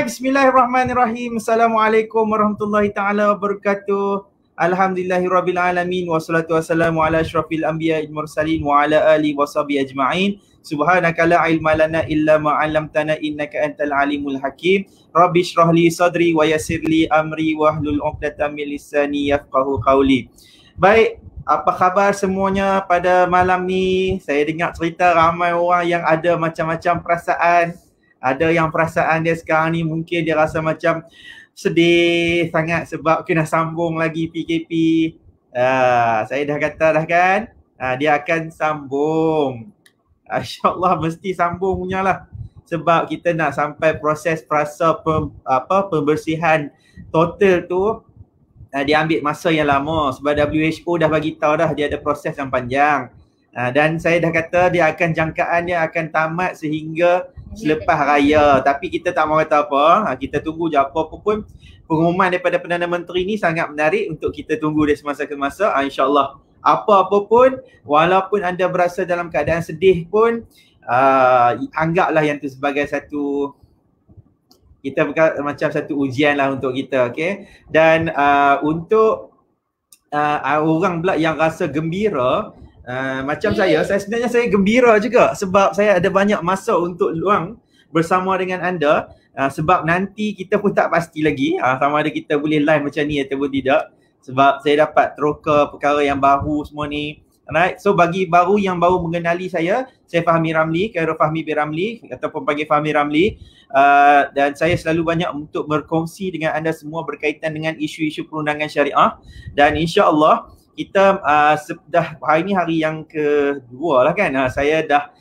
Bismillahirrahmanirrahim. Assalamualaikum warahmatullahi taala wabarakatuh. Alhamdulillahirabbil alamin wassalatu wassalamu ala asyrafil anbiya'il mursalin wa ala alihi washabihi ajma'in. Subhanaka la ilma lana illa ma 'allamtana innaka antal alimul hakim. Rabbi shrah li sadri wa yassir li amri wahlul 'uqdatam min lisani yafqahu qawli. Baik, apa khabar semuanya pada malam ni? Saya dengar cerita ramai orang yang ada macam-macam perasaan. Ada yang perasaan dia sekarang ni mungkin dia rasa macam sedih sangat sebab kena sambung lagi PKP. Saya dah kata dah kan, dia akan sambung. InsyaAllah mesti sambung punya lah. Sebab kita nak sampai proses pembersihan total tu, dia ambil masa yang lama sebab WHO dah bagi tahu dah dia ada proses yang panjang. Dan saya dah kata dia akan jangkaan dia akan tamat sehingga selepas raya. Tapi kita tak mahu kata apa. Kita tunggu je apa pun. Pengumuman daripada Perdana Menteri ni sangat menarik untuk kita tunggu dari semasa ke masa. InsyaAllah apa-apa pun, walaupun anda berasa dalam keadaan sedih pun, anggaplah yang tu sebagai satu, kita macam satu ujian lah untuk kita, okay? Dan untuk orang pula yang rasa gembira, macam saya sebenarnya saya gembira juga sebab saya ada banyak masa untuk luang bersama dengan anda, sebab nanti kita pun tak pasti lagi sama ada kita boleh live macam ni ataupun tidak, sebab saya dapat teroka perkara yang baru semua ni. Alright, so bagi baru yang baru mengenali saya Fahmi Ramli, Khairul Fahmi bin Ramli ataupun panggil Fahmi Ramli, dan saya selalu banyak untuk berkongsi dengan anda semua berkaitan dengan isu-isu perundangan syariah. Dan insya-Allah kita dah hari ni hari yang kedua lah kan, saya dah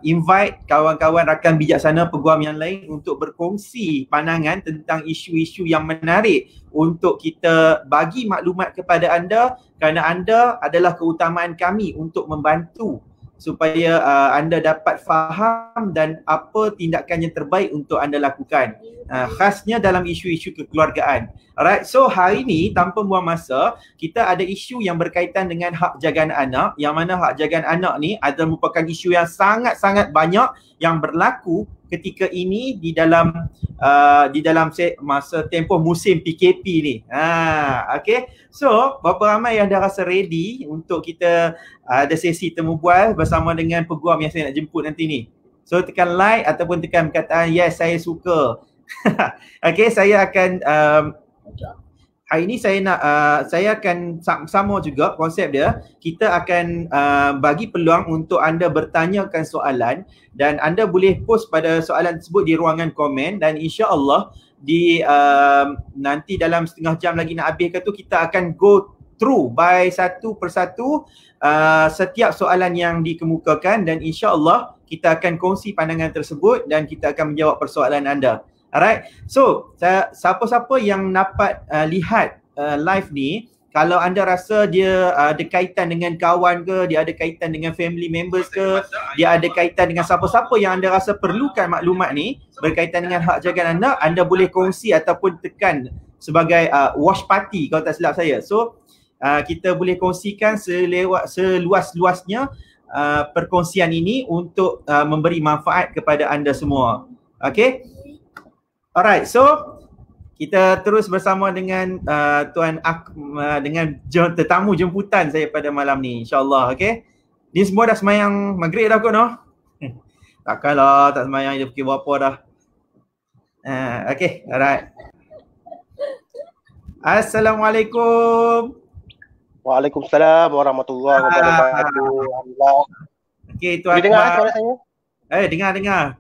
invite kawan-kawan rakan bijaksana peguam yang lain untuk berkongsi pandangan tentang isu-isu yang menarik untuk kita bagi maklumat kepada anda, kerana anda adalah keutamaan kami untuk membantu supaya anda dapat faham dan apa tindakan yang terbaik untuk anda lakukan, khasnya dalam isu-isu kekeluargaan. Alright, so hari ni tanpa buang masa, kita ada isu yang berkaitan dengan hak jagaan anak, yang mana hak jagaan anak ni adalah merupakan isu yang sangat-sangat banyak yang berlaku ketika ini di dalam masa tempoh musim PKP ni. Okay, so berapa ramai yang dah rasa ready untuk kita ada sesi temu bual bersama dengan peguam yang saya nak jemput nanti ni? So tekan like ataupun tekan perkataan yes saya suka. Okay, saya akan hari ni saya akan sama juga konsep dia. Kita akan bagi peluang untuk anda bertanyakan soalan dan anda boleh post pada soalan tersebut di ruangan komen, dan insya-Allah di nanti dalam setengah jam lagi nak habis ke tu, kita akan go through by satu persatu setiap soalan yang dikemukakan, dan insya-Allah kita akan kongsi pandangan tersebut dan kita akan menjawab persoalan anda. Alright, so siapa-siapa yang dapat lihat live ni, kalau anda rasa dia ada kaitan dengan kawan ke, dia ada kaitan dengan family members ke, dia ada kaitan dengan siapa-siapa yang anda rasa perlukan maklumat ni berkaitan dengan hak jagaan anak, anda boleh kongsi ataupun tekan sebagai watch party kalau tak silap saya. So kita boleh kongsikan seluas-luasnya perkongsian ini untuk memberi manfaat kepada anda semua. Okay, alright, so kita terus bersama dengan dengan tetamu jemputan saya pada malam ni, insya-Allah. Okay, ni semua dah semayang maghrib dah kot, no? Takkanlah tak semayang, dia pukul berapa dah. Okay, alright. Assalamualaikum. Waalaikumsalam warahmatullahi wabarakatuh. Alhamdulillah. Okay, tuan. Dengar suara saya? Dengar.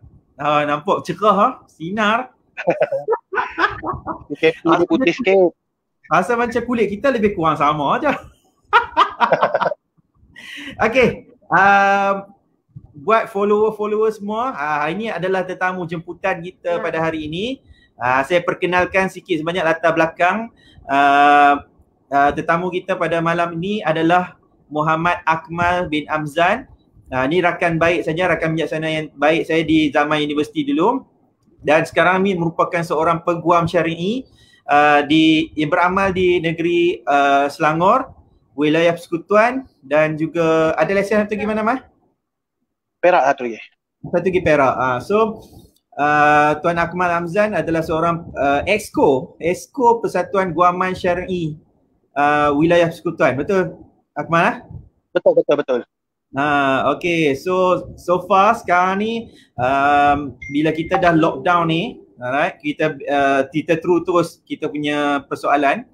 Nampak cerah, sinar. PKP ni putih sikit. Rasa macam kulit kita lebih kurang sama aja. Okay, buat follower semua, hari ni adalah tetamu jemputan kita pada hari ini. Saya perkenalkan sikit sebanyak latar belakang. Tetamu kita pada malam ini adalah Muhammad Akmal bin Amzan. Ni rakan baik saja, rakan bijaksana yang baik saya di zaman universiti dulu. Dan sekarang ni merupakan seorang peguam syar'i yang beramal di negeri Selangor, wilayah Persekutuan, dan juga ada lesen satu lagi mana, Mas? Perak satu lagi. Satu lagi Perak. So Tuan Akmal Hamzan adalah seorang Exco Persatuan Guaman Syar'i Wilayah Persekutuan. Betul Akmal? Betul. Okay, so far sekarang ni bila kita dah lockdown ni, alright, kita terus kita punya persoalan.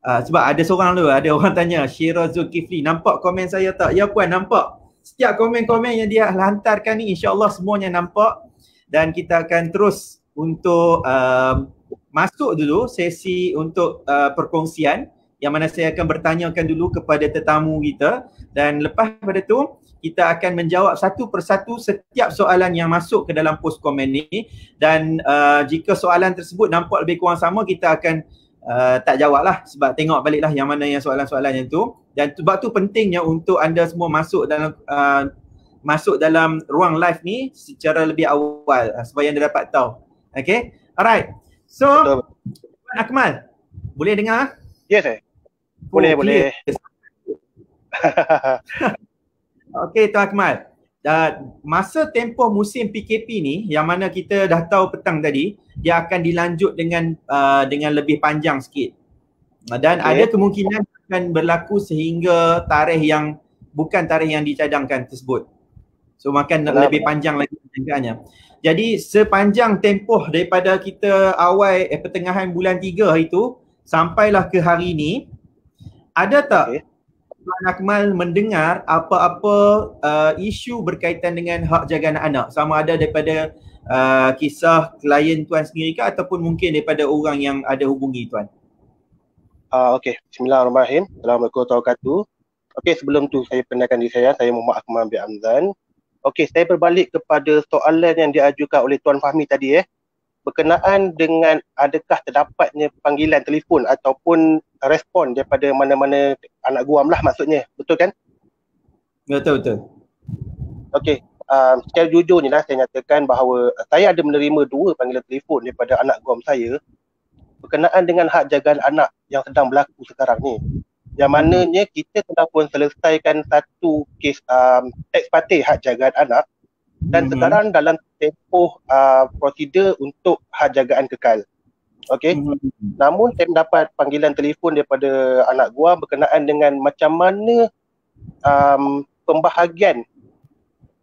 Sebab ada orang tanya, Syira Zulkifli, nampak komen saya tak? Ya puan, nampak. Setiap komen-komen yang dia hantarkan ni insya-Allah semuanya nampak, dan kita akan terus untuk masuk dulu sesi untuk perkongsian, yang mana saya akan bertanyakan dulu kepada tetamu kita, dan lepas pada tu kita akan menjawab satu persatu setiap soalan yang masuk ke dalam post komen ni, dan jika soalan tersebut nampak lebih kurang sama, kita akan tak jawab lah, sebab tengok balik lah yang mana yang soalan-soalan yang tu. Dan sebab tu pentingnya untuk anda semua masuk dalam ruang live ni secara lebih awal supaya anda dapat tahu. Okay, alright. So Akmal, boleh dengar? Yes, boleh. Okay Tuan Akmal, masa tempoh musim PKP ni yang mana kita dah tahu petang tadi, dia akan dilanjut dengan lebih panjang sikit, dan ada kemungkinan akan berlaku sehingga tarikh yang bukan tarikh yang dicadangkan tersebut. So makan lebih panjang lagi jangkaannya. Jadi sepanjang tempoh daripada kita awal pertengahan bulan 3 itu sampailah ke hari ni, ada tak Tuan Akmal mendengar apa-apa isu berkaitan dengan hak jaga anak-anak, sama ada daripada kisah klien tuan sendiri ke ataupun mungkin daripada orang yang ada hubungi tuan? Okey, bismillahirrahmanirrahim. Assalamualaikum warahmatullahi wabarakatuh. Okey, sebelum tu saya perkenalkan diri saya Muhammad Akmal bin Hamzan. Okey, saya berbalik kepada soalan yang diajukan oleh Tuan Fahmi tadi berkenaan dengan adakah terdapatnya panggilan telefon ataupun respon daripada mana-mana anak guam lah maksudnya, betul kan? Betul. Okey, secara jujurnya lah saya nyatakan bahawa saya ada menerima 2 panggilan telefon daripada anak guam saya berkenaan dengan hak jagaan anak yang sedang berlaku sekarang ni. Yang mananya kita telah pun selesaikan satu kes ex parte hak jagaan anak, dan sekarang dalam tempoh prosedur untuk hak jagaan kekal. Okey. Namun saya mendapat panggilan telefon daripada anak gua berkenaan dengan macam mana pembahagian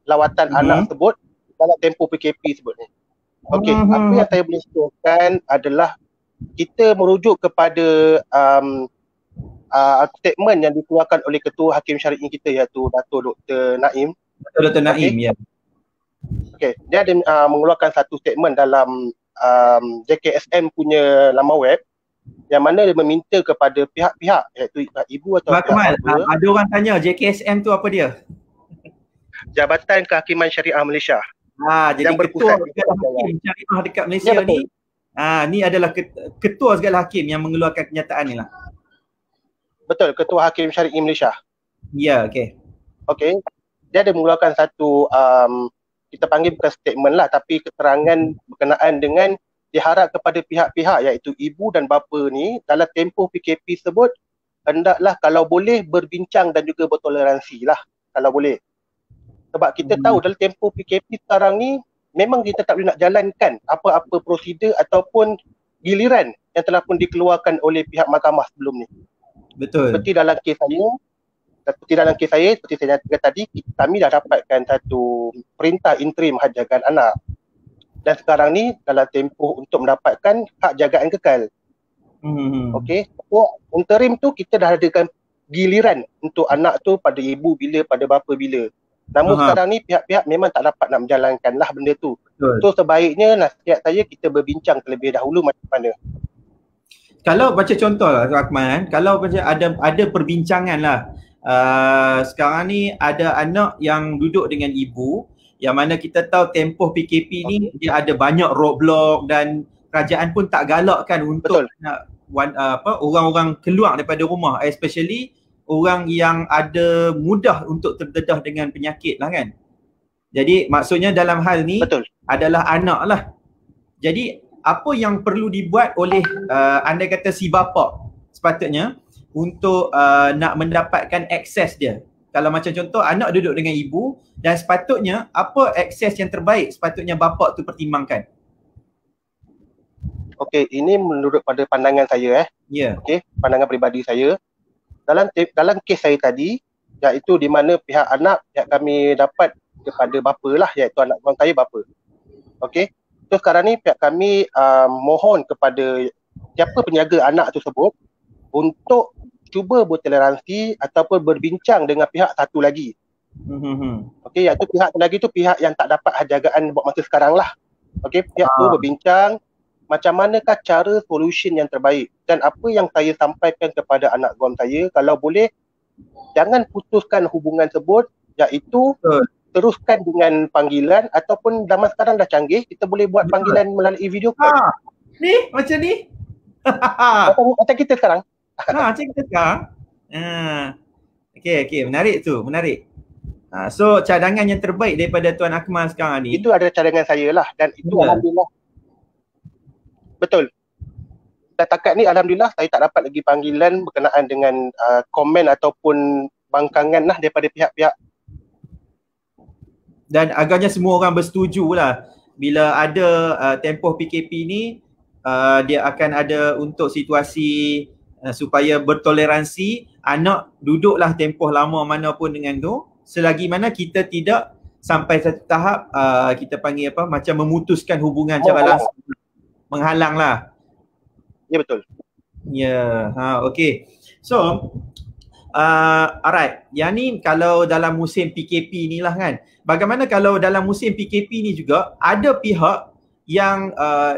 lawatan anak tersebut dalam tempoh PKP tersebut ni. Okey, apa yang saya boleh sharekan adalah kita merujuk kepada statement yang dikeluarkan oleh Ketua Hakim Syar'i kita, iaitu Dato' Dr. Naim. Dr. Naim, ya. Okey, dia ada mengeluarkan satu statement dalam JKSM punya laman web, yang mana dia meminta kepada pihak-pihak, iaitu ibu atau Akmal, ada orang tanya JKSM tu apa dia? Jabatan Kehakiman Syariah Malaysia. Jadi ketua segala hakim syariah dekat Malaysia ni. Ni adalah ketua segala hakim yang mengeluarkan kenyataan ni lah. Betul, Ketua Hakim Syari'i Malaysia. Ya, okey. Okey. Dia ada mengeluarkan satu kita panggil bukan statement lah, tapi keterangan berkenaan dengan diharap kepada pihak-pihak iaitu ibu dan bapa ni dalam tempoh PKP tersebut hendaklah kalau boleh berbincang dan juga bertoleransi lah kalau boleh. Sebab kita tahu dalam tempoh PKP sekarang ni memang kita tak boleh nak jalankan apa-apa prosedur ataupun giliran yang telah pun dikeluarkan oleh pihak mahkamah sebelum ni. Betul. Seperti dalam kes saya, seperti saya nyatakan tadi, kami dah dapatkan satu perintah interim hak jagaan anak. Dan sekarang ni dalam tempoh untuk mendapatkan hak jagaan kekal. Okey. So, interim tu kita dah adakan giliran untuk anak tu pada ibu bila, pada bapa bila. Namun sekarang ni pihak-pihak memang tak dapat nak menjalankan lah benda tu. Betul. So sebaiknya nasihat saya kita berbincang terlebih dahulu macam mana. Kalau macam contoh lah Akmal, kalau macam ada perbincangan lah, sekarang ni ada anak yang duduk dengan ibu, yang mana kita tahu tempoh PKP ni dia ada banyak roadblock dan kerajaan pun tak galakkan untuk orang-orang keluar daripada rumah, especially orang yang ada mudah untuk terdedah dengan penyakit lah kan. Jadi maksudnya dalam hal ni adalah anak lah. Jadi apa yang perlu dibuat oleh anda kata si bapa sepatutnya untuk nak mendapatkan akses dia Kalau macam contoh anak duduk dengan ibu dan sepatutnya apa akses yang terbaik sepatutnya bapa tu pertimbangkan? Okey, ini menurut pada pandangan saya Ya. Okey, pandangan peribadi saya. Dalam kes saya tadi, iaitu di mana pihak anak, pihak kami dapat kepada bapa lah, iaitu anak kawan saya bapa. Okey. So sekarang ni pihak kami mohon kepada siapa penjaga anak tersebut untuk cuba bertoleransi ataupun berbincang dengan pihak satu lagi. Okey, iaitu pihak lagi tu pihak yang tak dapat jagaan buat masa sekarang lah. Okey, pihak tu berbincang macam manakah cara solution yang terbaik, dan apa yang saya sampaikan kepada anak guam saya, kalau boleh jangan putuskan hubungan tersebut, iaitu teruskan dengan panggilan, ataupun zaman sekarang dah canggih, kita boleh buat panggilan melalui video call. Ni macam ni. Macam kita sekarang. Macam kita sekarang. Okey, menarik tu, menarik. So cadangan yang terbaik daripada Tuan Akmal sekarang ni, itu adalah cadangan saya lah, dan itu alhamdulillah betul. Dan takat ni alhamdulillah saya tak dapat lagi panggilan berkenaan dengan komen ataupun bangkangan lah daripada pihak-pihak. Dan agaknya semua orang bersetuju lah bila ada tempoh PKP ni, dia akan ada untuk situasi supaya bertoleransi, anak duduklah tempoh lama mana pun dengan tu, selagi mana kita tidak sampai satu tahap kita panggil apa, macam memutuskan hubungan secara langsung, menghalang lah. Ya betul. Ya, okey. So alright, yang ni kalau dalam musim PKP ni lah kan. Bagaimana kalau dalam musim PKP ni juga ada pihak yang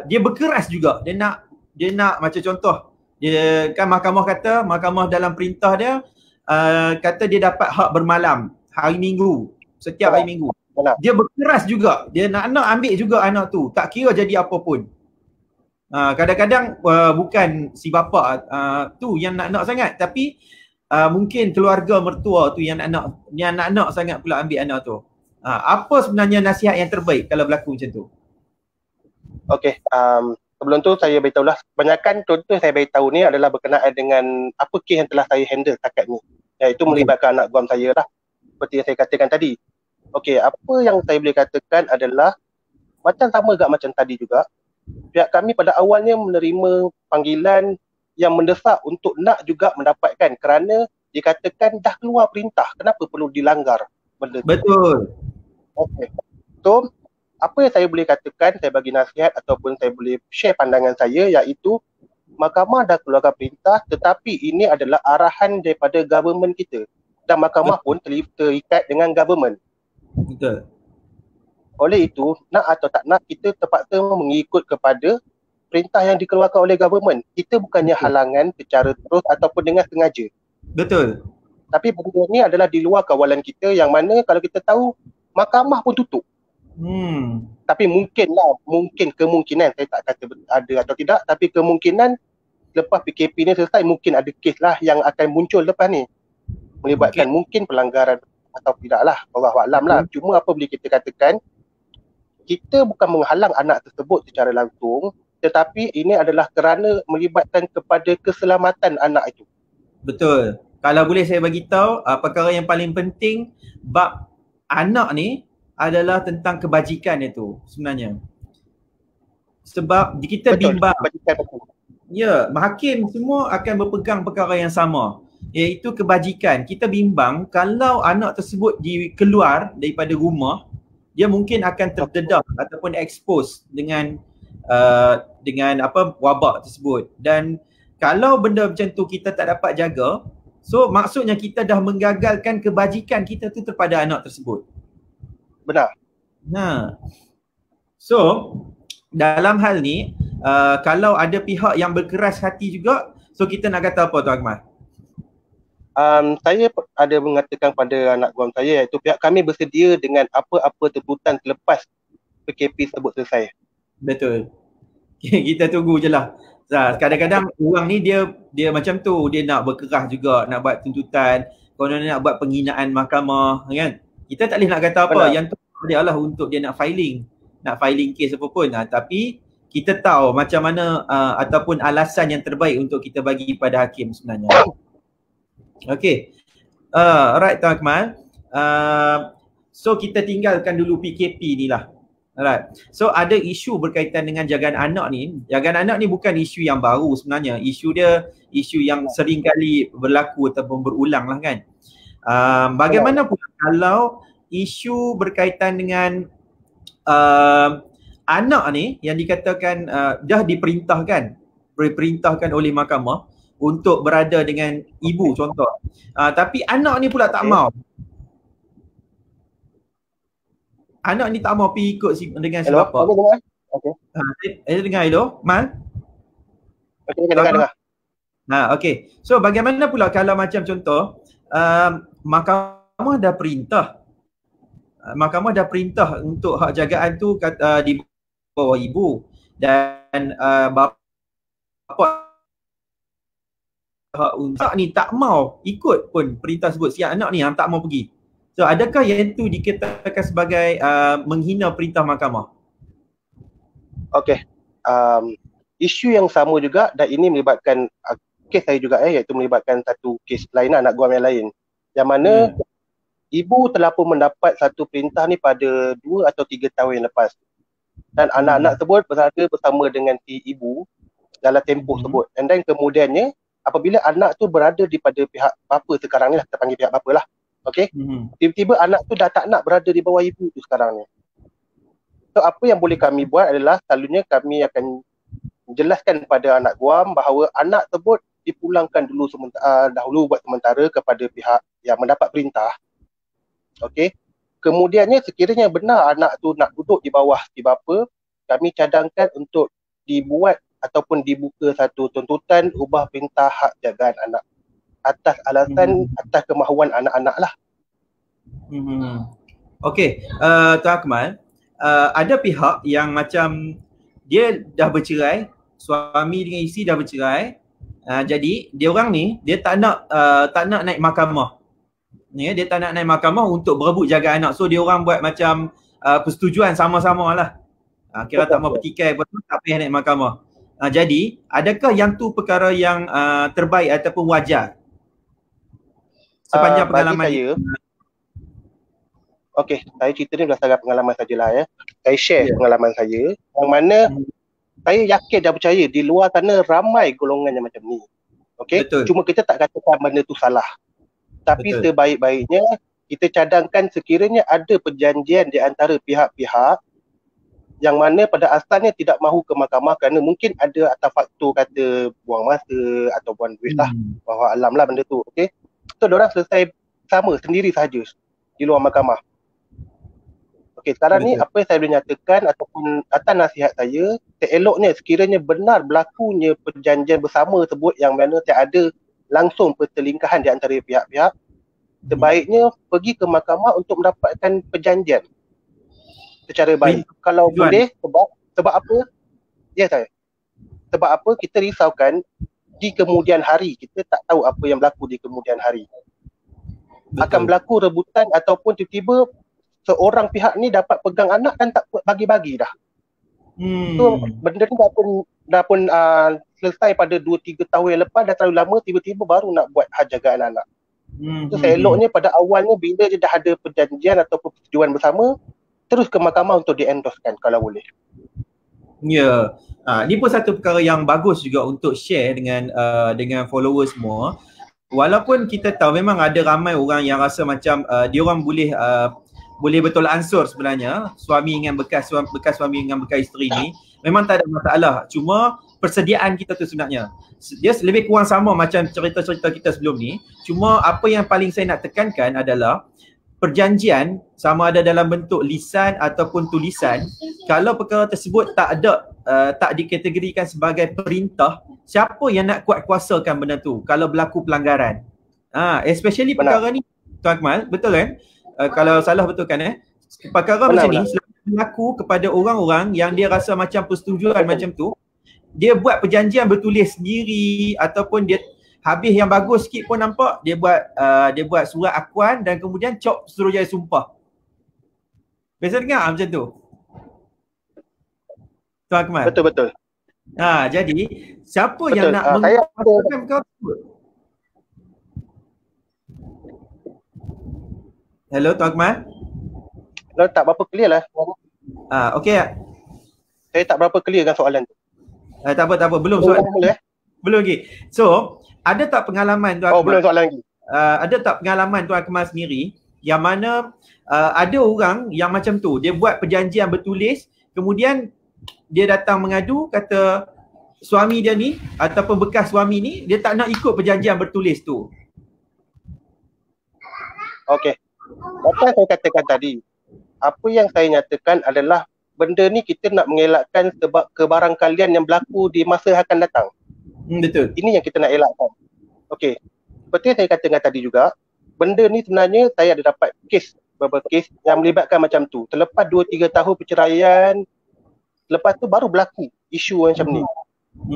dia berkeras juga, dia nak macam contoh, dia kan mahkamah dalam perintah dia kata dia dapat hak bermalam hari Minggu, setiap hari Minggu. Dia berkeras juga, dia nak ambil juga anak tu, tak kira jadi apa pun. Kadang-kadang bukan si bapa tu yang nak sangat, tapi mungkin keluarga mertua tu yang nak sangat pula ambil anak tu. Apa sebenarnya nasihat yang terbaik kalau berlaku macam tu? Okey, sebelum tu saya beritahulah, kebanyakan contoh saya beritahu ni adalah berkenaan dengan apa kes yang telah saya handle setakat ni, iaitu melibatkan anak guam saya lah, seperti yang saya katakan tadi. Okey, apa yang saya boleh katakan adalah macam sama macam tadi juga, pihak kami pada awalnya menerima panggilan yang mendesak untuk nak juga mendapatkan, kerana dikatakan dah keluar perintah, kenapa perlu dilanggar benda tu. Betul. Okay. So, apa yang saya boleh katakan, saya bagi nasihat ataupun saya boleh share pandangan saya, iaitu mahkamah dah keluarkan perintah, tetapi ini adalah arahan daripada government kita, dan mahkamah pun terikat dengan government. Betul. Oleh itu, nak atau tak nak, kita terpaksa mengikut kepada perintah yang dikeluarkan oleh government. Kita bukannya halangan secara terus ataupun dengan sengaja. Betul. Tapi benda ni adalah di luar kawalan kita, yang mana kalau kita tahu, mahkamah pun tutup. Tapi mungkin kemungkinan, saya tak kata ada atau tidak, tapi kemungkinan lepas PKP ni selesai, mungkin ada kes lah yang akan muncul lepas ni, melibatkan mungkin pelanggaran atau tidak lah, wallahu a'lam lah. Cuma apa boleh kita katakan, kita bukan menghalang anak tersebut secara langsung, tetapi ini adalah kerana melibatkan kepada keselamatan anak itu. Betul. Kalau boleh saya bagi tahu, perkara yang paling penting bab anak ni adalah tentang kebajikan itu sebenarnya. Sebab kita bimbang. Ya, hakim semua akan berpegang perkara yang sama, iaitu kebajikan. Kita bimbang kalau anak tersebut keluar daripada rumah, dia mungkin akan terdedah ataupun expose dengan wabak tersebut. Dan kalau benda macam tu kita tak dapat jaga, so maksudnya kita dah menggagalkan kebajikan kita tu kepada anak tersebut. Benar. So dalam hal ni kalau ada pihak yang berkeras hati juga, so kita nak kata apa Tuan Akmal? Saya ada mengatakan pada anak guam saya, iaitu pihak kami bersedia dengan apa-apa tuntutan selepas PKP tersebut selesai. Betul. Kita tunggu je lah. Kadang-kadang orang ni dia macam tu, dia nak berkeras juga, nak buat tuntutan, kalau nak buat penghinaan mahkamah kan. Kita tak boleh nak kata apa. Benar. Yang tu dia lah untuk dia nak filing case apa pun. Tapi kita tahu macam mana ataupun alasan yang terbaik untuk kita bagi pada hakim sebenarnya. Okey. Alright Tuan Akmal. So kita tinggalkan dulu PKP ni lah. Alright. So ada isu berkaitan dengan jagaan anak ni. Jagaan anak ni bukan isu yang baru sebenarnya. Isu dia isu yang sering kali berlaku ataupun berulang lah kan. Bagaimana pula kalau isu berkaitan dengan anak ni yang dikatakan dah diperintahkan oleh mahkamah untuk berada dengan ibu contoh. Tapi anak ni pula tak mau. Anak ni tak mau pergi ikut dengan si bapa. Okey. Saya dengar hello, Mal? Okey, dengar. Okey. So bagaimana pula kalau macam contoh mahkamah dah perintah. Mahkamah dah perintah untuk hak jagaan tu di bawah ibu dan bapa anak ni tak mau ikut pun perintah sebut, si anak ni yang tak mau pergi. So adakah yang itu dikatakan sebagai menghina perintah mahkamah? Okey. Isu yang sama juga dan ini melibatkan kes saya juga iaitu melibatkan satu kes lain anak guam yang lain. Yang mana ibu telah pun mendapat satu perintah ni pada 2 atau 3 tahun yang lepas. Dan anak-anak tersebut berada bersama dengan si ibu dalam tempoh tersebut. And then kemudiannya apabila anak tu berada di pada pihak bapa sekarang ni lah, kita panggil pihak bapa lah. Okey. Tiba-tiba anak tu dah tak nak berada di bawah ibu tu sekarang ni. So apa yang boleh kami buat adalah selalunya kami akan jelaskan kepada anak guam bahawa anak tersebut dipulangkan dulu dahulu buat sementara kepada pihak yang mendapat perintah. Okey. Kemudiannya sekiranya benar anak tu nak duduk di bawah si bapa, kami cadangkan untuk dibuat ataupun dibuka satu tuntutan ubah perintah hak jagaan anak atas alasan atas kemahuan anak-anak lah. Okey, Tuan Akmal, ada pihak yang macam dia dah bercerai, suami dengan isteri dah bercerai, jadi dia orang ni dia tak nak naik mahkamah. Ya, dia tak nak naik mahkamah untuk berebut jaga anak. So dia orang buat macam persetujuan sama-sama lah. Kira tak mau bertikai pun tak payah naik mahkamah. Jadi adakah yang tu perkara yang terbaik ataupun wajar? Sepanjang pengalaman saya, okey, saya cerita ni berdasarkan pengalaman sajalah ya. Saya share pengalaman saya yang mana saya yakin dan percaya di luar sana ramai golongan yang macam ni. Okey, cuma kita tak katakan benda tu salah. Tapi sebaik-baiknya kita cadangkan sekiranya ada perjanjian di antara pihak-pihak yang mana pada asalnya tidak mahu ke mahkamah kerana mungkin ada atas faktor kata buang masa atau buang duit lah. Bahawa alam lah benda tu. Okey. So diorang selesai sama sendiri sahaja di luar mahkamah. Okey, sekarang ni apa yang saya boleh nyatakan ataupun atas nasihat saya, seeloknya sekiranya benar berlakunya perjanjian bersama tersebut yang mana tak ada langsung pertelingkahan di antara pihak-pihak, sebaiknya pergi ke mahkamah untuk mendapatkan perjanjian secara baik. Kalau boleh, sebab apa? Ya saya. Sebab apa kita risaukan di kemudian hari, kita tak tahu apa yang berlaku di kemudian hari. Akan berlaku rebutan ataupun tiba-tiba seorang pihak ni dapat pegang anak dan tak bagi-bagi dah. So benda ni dah pun selesai pada 2-3 tahun yang lepas, dah terlalu lama, tiba-tiba baru nak buat hak jagaan anak. So seeloknya pada awalnya bila dia dah ada perjanjian ataupun persetujuan bersama, terus ke mahkamah untuk di-endorsekan kalau boleh. Ya. Ini pun satu perkara yang bagus juga untuk share dengan followers semua. Walaupun kita tahu memang ada ramai orang yang rasa macam dia orang boleh betul ansur sebenarnya suami dengan bekas suami dengan bekas isteri ni memang tak ada masalah. Cuma persediaan kita tu sebenarnya dia lebih kurang sama macam cerita-cerita kita sebelum ni. Cuma apa yang paling saya nak tekankan adalah perjanjian sama ada dalam bentuk lisan ataupun tulisan, kalau perkara tersebut tak dikategorikan sebagai perintah, siapa yang nak kuat kuasakan benda tu kalau berlaku pelanggaran? Especially perkara ni Tuan Akmal, betul kan? Kalau salah betul kan perkara macam ni selalu berlaku kepada orang-orang yang dia rasa macam persetujuan macam tu, dia buat perjanjian bertulis sendiri ataupun dia habis yang bagus sikit pun nampak dia buat surat akuan dan kemudian cop suruh jadi sumpah. Biasa dengar macam tu Tuan Akmal? Betul. Jadi siapa yang nak saya ada Hello Tuan Akmal. Kalau tak berapa clear lah. Okey. Saya tak berapa clear kan soalan tu. Tak apa. Belum soalan. Belum lagi. So, ada tak pengalaman Tuan Akmal? Belum soalan lagi. Ada tak pengalaman Tuan Akmal sendiri yang mana ada orang yang macam tu, dia buat perjanjian bertulis, kemudian dia datang mengadu, kata suami dia ni ataupun bekas suami ni dia tak nak ikut perjanjian bertulis tu. Okey. Apa yang saya katakan tadi, apa yang saya nyatakan adalah benda ni kita nak mengelakkan sebab kebarangkalian yang berlaku di masa akan datang. Betul. Ini yang kita nak elakkan. Okey. Seperti yang saya katakan tadi juga, benda ni sebenarnya saya ada dapat beberapa kes yang melibatkan macam tu. Terlepas 2-3 tahun perceraian, lepas tu baru berlaku isu macam ni.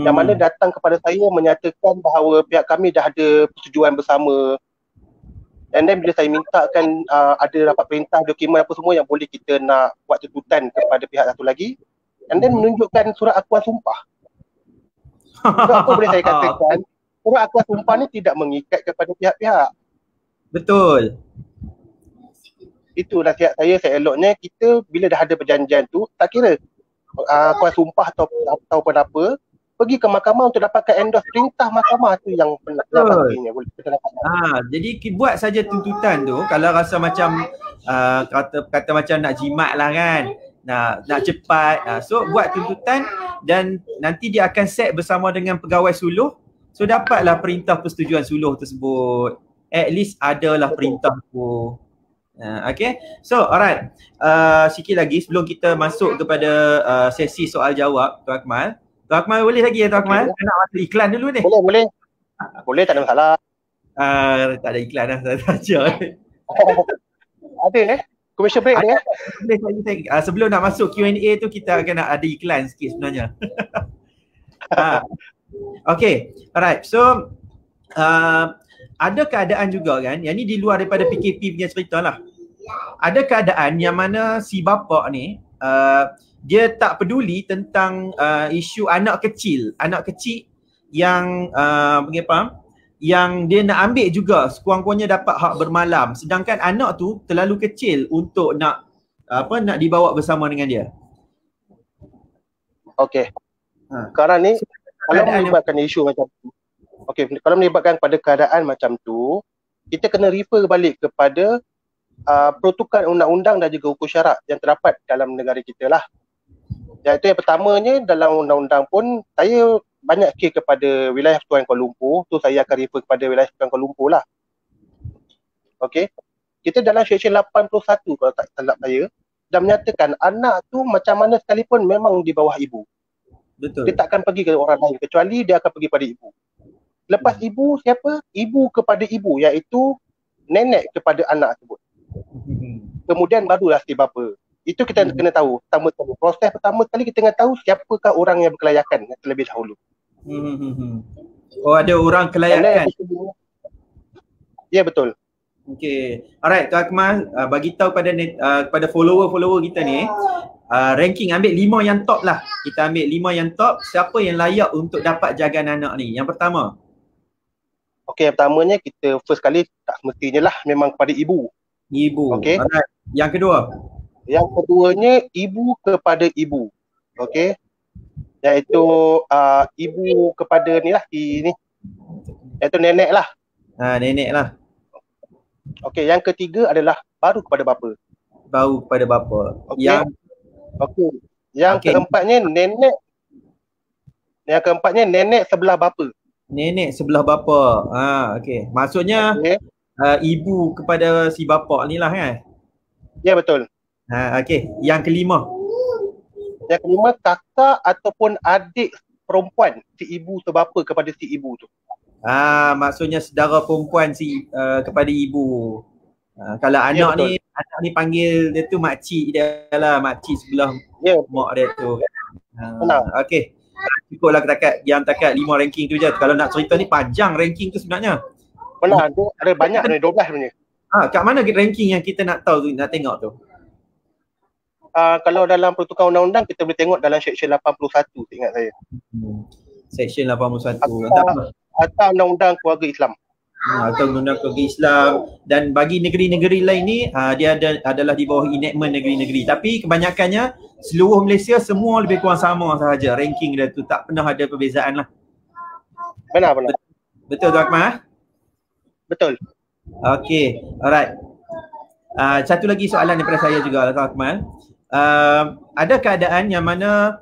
Yang mana datang kepada saya menyatakan bahawa pihak kami dah ada persetujuan bersama. And then bila saya mintakan ada dapat perintah, dokumen apa semua yang boleh kita nak buat tuntutan kepada pihak satu lagi, and then menunjukkan surat akuan sumpah. So apa boleh saya katakan, surat akuan sumpah ni tidak mengikat kepada pihak-pihak. Betul. Itu nasihat saya eloknya kita bila dah ada perjanjian tu, tak kira akuan sumpah atau apa, pergi ke mahkamah untuk dapatkan endorse perintah mahkamah tu yang pastinya boleh kita dapat. Jadi buat saja tuntutan tu kalau rasa macam kata macam nak jimat lah kan, nak cepat, so buat tuntutan dan nanti dia akan set bersama dengan pegawai suluh, so dapatlah perintah persetujuan suluh tersebut. At least adalah perintah tu. Okay, so alright, sikit lagi sebelum kita masuk kepada sesi soal jawab Tuan Akmal. Tuan Akmal boleh lagi ya Tuan Akmal? Okay. Nak masuk iklan dulu ni. Boleh. Boleh, tak ada masalah. Tak ada iklan dah saja. Ada commercial break ni. Sebelum nak masuk Q&A tu kita akan nak ada iklan sikit sebenarnya. Okay, alright. So ada keadaan juga kan, yang ni di luar daripada PKP punya cerita lah. Ada keadaan yang mana si bapa ni dia tak peduli tentang isu anak kecil yang yang dia nak ambil juga sekurang-kurangnya dapat hak bermalam, sedangkan anak tu terlalu kecil untuk nak dibawa bersama dengan dia. Okey. Sekarang ni kalau melibatkan isu macam tu, kalau melibatkan pada keadaan macam tu, kita kena refer balik kepada peruntukan undang-undang dan juga hukum syarak yang terdapat dalam negara kita lah. Iaitu yang pertamanya dalam undang-undang pun saya banyak kes kepada wilayah Persekutuan Kuala Lumpur, tu saya akan refer kepada wilayah Persekutuan Kuala Lumpur lah. Okey. Kita dalam Seksyen 81 kalau tak salah saya dah menyatakan anak tu macam mana sekalipun memang di bawah ibu. Betul. Dia takkan pergi ke orang lain kecuali dia akan pergi pada ibu. Lepas ibu siapa? Ibu kepada ibu, iaitu nenek kepada anak tersebut. Kemudian barulah si bapa. Itu kita kena tahu. Proses pertama sekali kita kena tahu siapakah orang yang berkelayakan terlebih dahulu. Oh, ada orang kelayakan. Ya, betul. Okey. Alright, Tuan Akmal, bagi tahu pada follower kita ni, ranking ambil 5 yang top lah. Kita ambil 5 yang top, siapa yang layak untuk dapat jagaan anak ni? Yang pertama. Okey, yang pertamanya kita first kali tak semestinya lah memang kepada ibu. Okey. Alright. Yang kedua. Yang keduanya ibu kepada ibu. Okey. Iaitu ibu kepada ni lah, iaitu nenek lah. Nenek lah. Okey, yang ketiga adalah baru kepada bapa. Baru kepada bapa. Okey. Yang keempatnya nenek. Yang keempatnya nenek sebelah bapa. Nenek sebelah bapa. Okey. Maksudnya ibu kepada si bapa ni lah kan? Ya, betul. Okey. Yang kelima. Yang kelima, kakak ataupun adik perempuan si ibu sebapa kepada si ibu tu. Maksudnya saudara perempuan kepada ibu. Kalau anak ni panggil dia tu makcik dia lah, makcik sebelah mak dia tu kan. Okey. Cukuplah takat 5 ranking tu je. Kalau nak cerita ni panjang ranking tu sebenarnya. Benar, tu ada banyak ni, 12 sebenarnya. Kat mana ranking yang kita nak tahu tu, nak tengok tu? Kalau dalam peruntukan undang-undang kita boleh tengok dalam Seksyen 81, ingat saya. Seksyen 81. Atau undang-undang keluarga Islam. atau guna keluarga Islam, dan bagi negeri-negeri lain ni dia adalah di bawah enactment negeri-negeri, tapi kebanyakannya seluruh Malaysia semua lebih kurang sama sahaja ranking dia tu, tak pernah ada perbezaan lah. Benar. Betul Tuan Akmal? Betul. Okay, alright. Satu lagi soalan daripada saya juga Tuan Akmal. Ada keadaan yang mana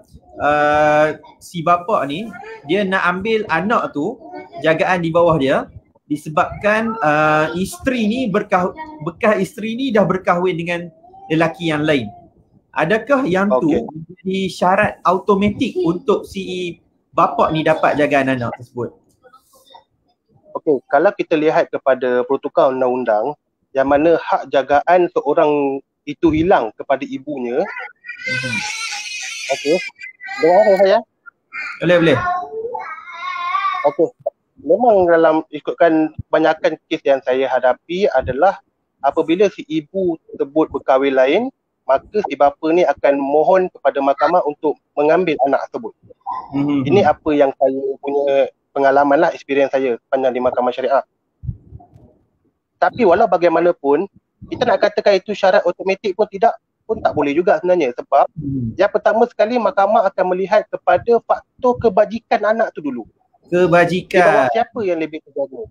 si bapa ni dia nak ambil anak tu, jagaan di bawah dia, disebabkan isteri ni bekas isteri ni dah berkahwin dengan lelaki yang lain. Adakah yang tu menjadi syarat automatik untuk si bapa ni dapat jagaan anak tersebut? Okey, kalau kita lihat kepada protokol undang-undang yang mana hak jagaan seorang itu hilang kepada ibunya. Okey. Dengar saya? Boleh. Okey. Memang dalam ikutkan banyakkan kes yang saya hadapi adalah apabila si ibu tersebut berkahwin lain, maka si bapa ni akan mohon kepada mahkamah untuk mengambil anak tersebut. Ini apa yang saya punya pengalaman lah, experience saya sepanjang di mahkamah syariah. Tapi walau bagaimanapun, kita nak katakan itu syarat automatik pun tak boleh juga sebenarnya, sebab yang pertama sekali mahkamah akan melihat kepada faktor kebajikan anak tu dulu. Kebajikan. Siapa yang lebih terjaga?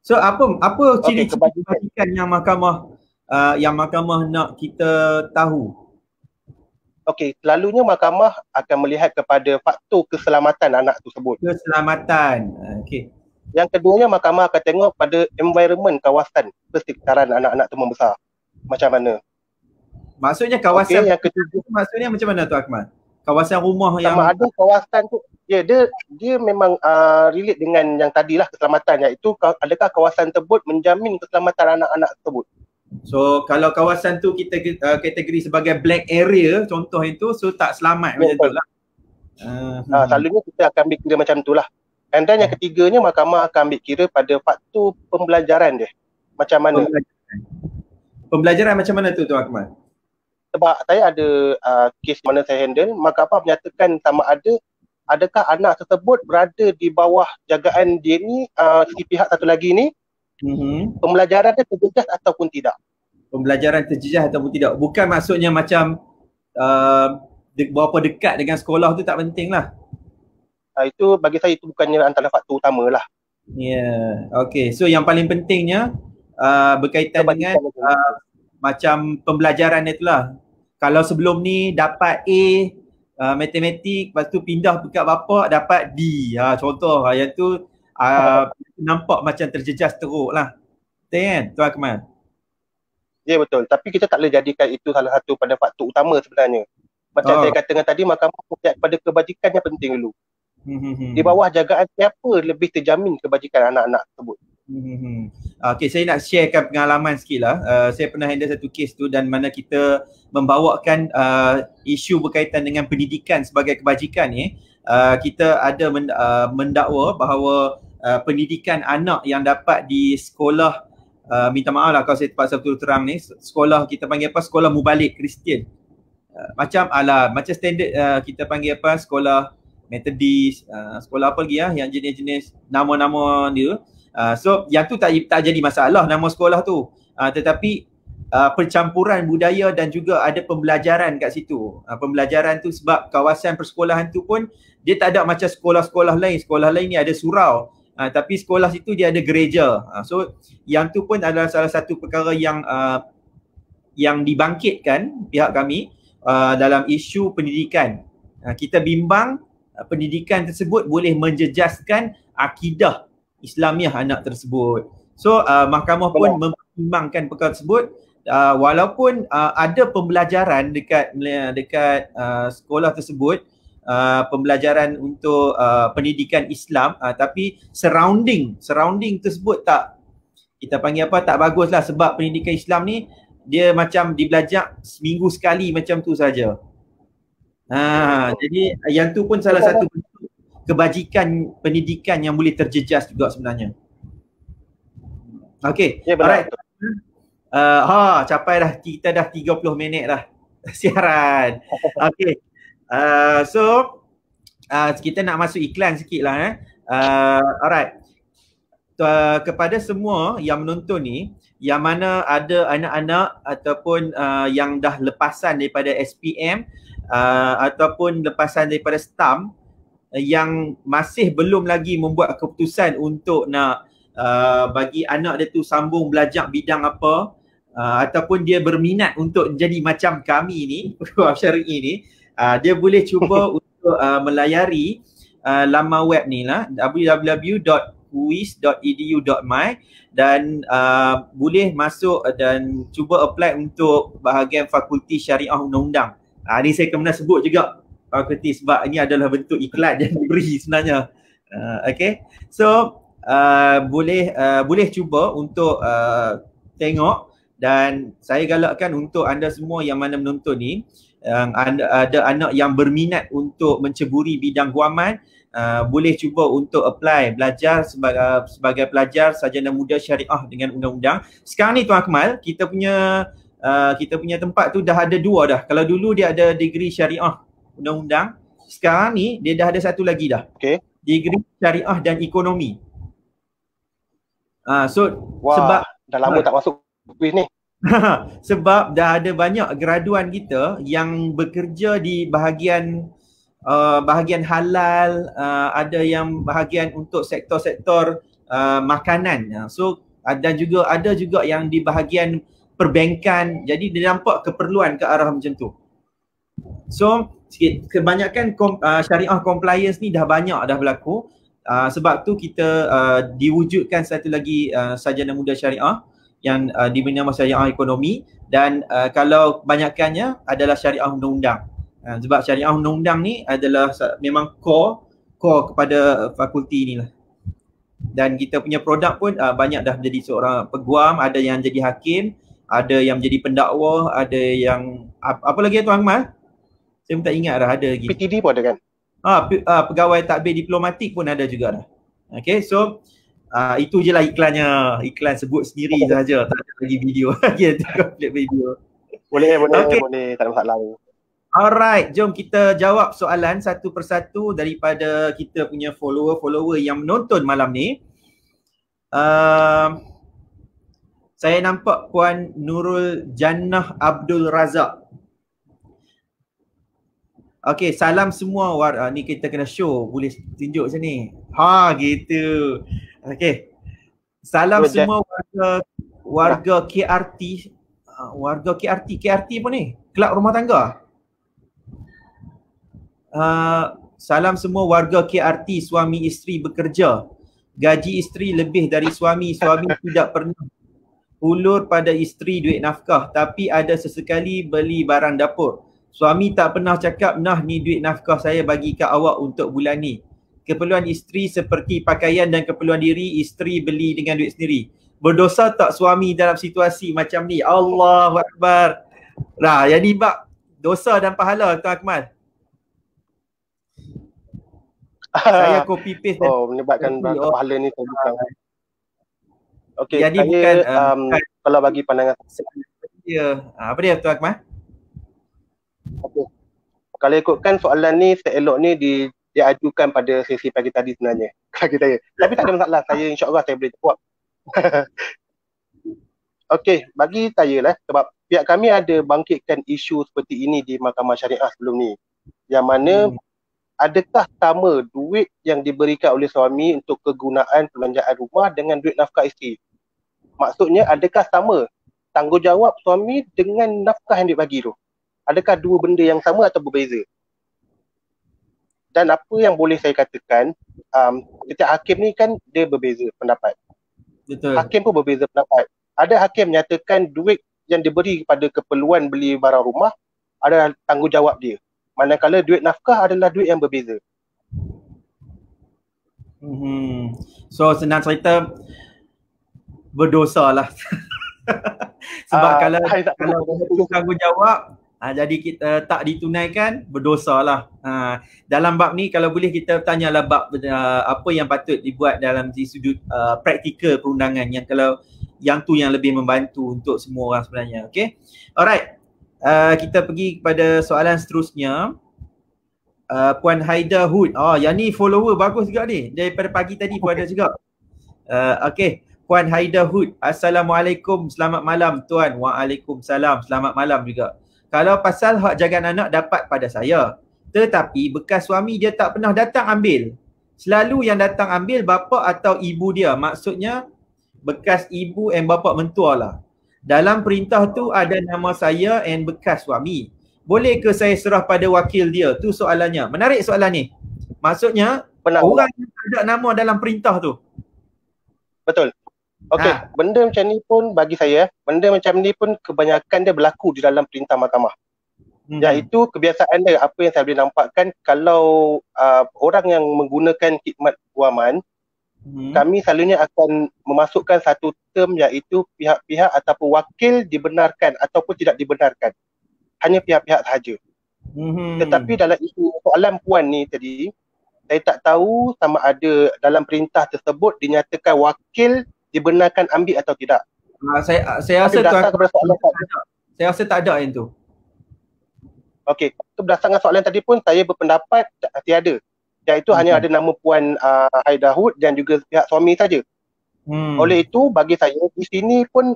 So apa ciri-ciri kebajikan yang mahkamah nak kita tahu? Okey, selalunya mahkamah akan melihat kepada faktor keselamatan anak tersebut. Keselamatan. Okey. Yang keduanya mahkamah akan tengok pada environment kawasan persekitaran anak-anak tu membesar. Macam mana? Maksudnya kawasan, yang ketiga, maksudnya macam mana tu Akmal? Kawasan rumah yang sama ada kawasan tu, dia memang relate dengan yang tadilah keselamatan, iaitu adakah kawasan tersebut menjamin keselamatan anak-anak tersebut. So kalau kawasan tu kita kategori sebagai black area contoh itu, so tak selamat macam tu lah. Selalunya kita akan ambil kira macam tu lah. And then yang ketiganya mahkamah akan ambil kira pada faktor pembelajaran dia. Macam mana? Pembelajaran macam mana tu Akmal? Sebab saya ada kes mana saya handle, mahkamah menyatakan sama adakah anak tersebut berada di bawah jagaan dia ni, si pihak satu lagi ni, pembelajaran dia terjejas ataupun tidak. Pembelajaran terjejas ataupun tidak. Bukan maksudnya macam berapa dekat dengan sekolah tu tak penting lah. Itu bagi saya itu bukannya antara faktor utama lah. Okay. So yang paling pentingnya berkaitan dengan macam pembelajaran itu lah. Kalau sebelum ni dapat A matematik, lepas tu pindah dekat bapa dapat D. Contoh yang tu nampak macam terjejas teruk lah. Betul kan Tuan Akmal? Ya betul, tapi kita tak boleh jadikan itu salah satu pada faktor utama sebenarnya. Macam saya katakan tadi, mahkamah melihat pada kebajikan yang penting dulu. Di bawah jagaan siapa lebih terjamin kebajikan anak-anak tersebut. Okay, saya nak sharekan pengalaman sikit lah. Saya pernah handle satu kes tu dan mana kita membawakan isu berkaitan dengan pendidikan sebagai kebajikan ni. Kita ada mendakwa bahawa pendidikan anak yang dapat di sekolah, minta maaf lah kalau saya terpaksa terang ni, sekolah kita panggil apa, sekolah mubalik Kristian. Macam standard kita panggil apa, sekolah Methodist, sekolah apa lagi yang jenis-jenis nama-nama dia. So yang tu tak jadi masalah nama sekolah tu. Tetapi percampuran budaya dan juga ada pembelajaran kat situ. Pembelajaran tu sebab kawasan persekolahan tu pun dia tak ada macam sekolah-sekolah lain. Sekolah lain ni ada surau. Tapi sekolah situ dia ada gereja. So yang tu pun adalah salah satu perkara yang dibangkitkan pihak kami dalam isu pendidikan. Kita bimbang pendidikan tersebut boleh menjejaskan akidah Islamiah anak tersebut. So mahkamah pun mempertimbangkan perkara tersebut, walaupun ada pembelajaran dekat sekolah tersebut, pembelajaran untuk pendidikan Islam, tapi surrounding tersebut tak, kita panggil apa, tak baguslah, sebab pendidikan Islam ni dia macam dibelajak seminggu sekali macam tu saja. Jadi yang tu pun salah satu bentuk kebajikan pendidikan yang boleh terjejas juga sebenarnya. Okey. Alright. Capai dah, kita dah 30 minit dah siaran. Okey. So kita nak masuk iklan sikit lah. Alright. kepada semua yang menonton ni, yang mana ada anak-anak ataupun yang dah lepasan daripada SPM ataupun lepasan daripada STAM, yang masih belum lagi membuat keputusan untuk nak bagi anak dia tu sambung belajar bidang apa, ataupun dia berminat untuk jadi macam kami ni, Peguam Syar'i ni, dia boleh cuba untuk melayari laman web ni lah, www.uis.edu.my, dan boleh masuk dan cuba apply untuk bahagian Fakulti Syariah Undang-Undang. Ni saya kena sebut juga fakulti sebab ini adalah bentuk iklan yang diberi sebenarnya. Okay, so boleh cuba untuk tengok, dan saya galakkan untuk anda semua yang mana menonton ni, yang ada anak yang berminat untuk menceburi bidang guaman, boleh cuba untuk apply belajar sebagai pelajar sarjana muda syariah dengan undang-undang. Sekarang ni Tuan Akmal, kita punya tempat tu dah ada 2 dah. Kalau dulu dia ada degree syariah undang-undang, sekarang ni dia dah ada satu lagi dah. Okay. Degree syariah dan ekonomi. Wah, sebab dah lama tak masuk kuis ni. Sebab dah ada banyak graduan kita yang bekerja di bahagian halal, ada yang bahagian untuk sektor-sektor makanan. So dan juga ada juga yang di bahagian perbankan. Jadi dia nampak keperluan ke arah macam tu. So kebanyakan syariah compliance ni dah banyak dah berlaku. Sebab tu kita diwujudkan satu lagi sarjana muda syariah yang diberi nama syariah ekonomi, dan kalau kebanyakannya adalah syariah undang-undang. Sebab syariah undang-undang ni adalah memang core kepada fakulti ni lah. Dan kita punya produk pun banyak dah menjadi seorang peguam, ada yang jadi hakim, ada yang menjadi pendakwa, ada yang apa lagi Tuan Akmal? Saya pun tak ingat dah, ada lagi. PTD pun ada kan? Pegawai takbir diplomatik pun ada juga dah. Okay, so itu je lah iklannya. Iklan sebut sendiri saja, tak ada lagi video. Kita complete video. Boleh, tak ada masalah. Alright, jom kita jawab soalan satu persatu daripada kita punya follower yang menonton malam ni. Saya nampak Puan Nurul Jannah Abdul Razak. Okay, salam semua. Ni kita kena show, boleh tunjuk macam ni. Gitu. Okay. Salam semua warga KRT. Warga KRT apa ni? Kelab Rumah Tangga. Salam semua warga KRT, suami isteri bekerja. Gaji isteri lebih dari suami. Suami tidak pernah ulur pada isteri duit nafkah, tapi ada sesekali beli barang dapur. Suami tak pernah cakap, nah ni duit nafkah saya bagi kat awak untuk bulan ni. Keperluan isteri seperti pakaian dan keperluan diri, isteri beli dengan duit sendiri. Berdosa tak suami dalam situasi macam ni? Allahu Akbar. Jadi bab dosa dan pahala Tuan Akmal. Saya copy paste. Menyebabkan pahala ni terbuka. Okey, jadi saya bukan kalau bagi pandangan apa dia Tuan Akmal? Okay. Kalau ikutkan soalan ni, seelok ni diajukan pada sesi pagi tadi sebenarnya. Kaki saya. Tapi tak ada masalah, saya insyaAllah saya boleh jawab. Okey, bagi saya lah, sebab pihak kami ada bangkitkan isu seperti ini di Mahkamah Syariah sebelum ni. Yang mana adakah sama duit yang diberikan oleh suami untuk kegunaan perbelanjaan rumah dengan duit nafkah isteri? Maksudnya adakah sama tanggungjawab suami dengan nafkah yang dibagi tu? Adakah dua benda yang sama atau berbeza? Dan apa yang boleh saya katakan, setiap hakim ni kan dia berbeza pendapat. Betul. Hakim pun berbeza pendapat. Ada hakim menyatakan duit yang diberi kepada keperluan beli barang rumah adalah tanggungjawab dia. Manakala duit nafkah adalah duit yang berbeza. So senang cerita, berdosa lah. Sebab kalau tanggungjawab, jadi kita tak ditunaikan, berdosa lah. Dalam bab ni kalau boleh kita tanyalah bab apa yang patut dibuat dalam sudut praktikal perundangan, yang kalau yang tu yang lebih membantu untuk semua orang sebenarnya. Okay, alright. Kita pergi kepada soalan seterusnya. Puan Haida Hood. Yang ni follower bagus juga ni. Daripada pagi tadi pun ada juga. Okey, Puan Haida Hood. Assalamualaikum, selamat malam Tuan. Waalaikumsalam, selamat malam juga. Kalau pasal hak jagaan anak dapat pada saya, tetapi bekas suami dia tak pernah datang ambil. Selalu yang datang ambil bapa atau ibu dia. Maksudnya bekas ibu and bapa mentua lah. Dalam perintah tu ada nama saya and bekas suami. Boleh ke saya serah pada wakil dia? Tu soalannya. Menarik soalan ni. Maksudnya Benar. orang yang tak ada nama dalam perintah tu. Betul. Okey, benda macam ni pun bagi saya, benda macam ni pun kebanyakan dia berlaku di dalam perintah mahkamah. Iaitu kebiasaan dia, apa yang saya boleh nampakkan, kalau orang yang menggunakan khidmat guaman, kami selalunya akan memasukkan satu term iaitu pihak-pihak ataupun wakil dibenarkan ataupun tidak dibenarkan. Hanya pihak-pihak sahaja. Tetapi dalam isu soalan puan ni tadi, saya tak tahu sama ada dalam perintah tersebut dinyatakan wakil dibenarkan ambil atau tidak. Saya rasa saya rasa tak ada yang tu. Okey, berdasarkan soalan tadi pun saya berpendapat tiada. Iaitu hanya ada nama Puan Haida Hood dan juga pihak suami saja. Oleh itu bagi saya di sini pun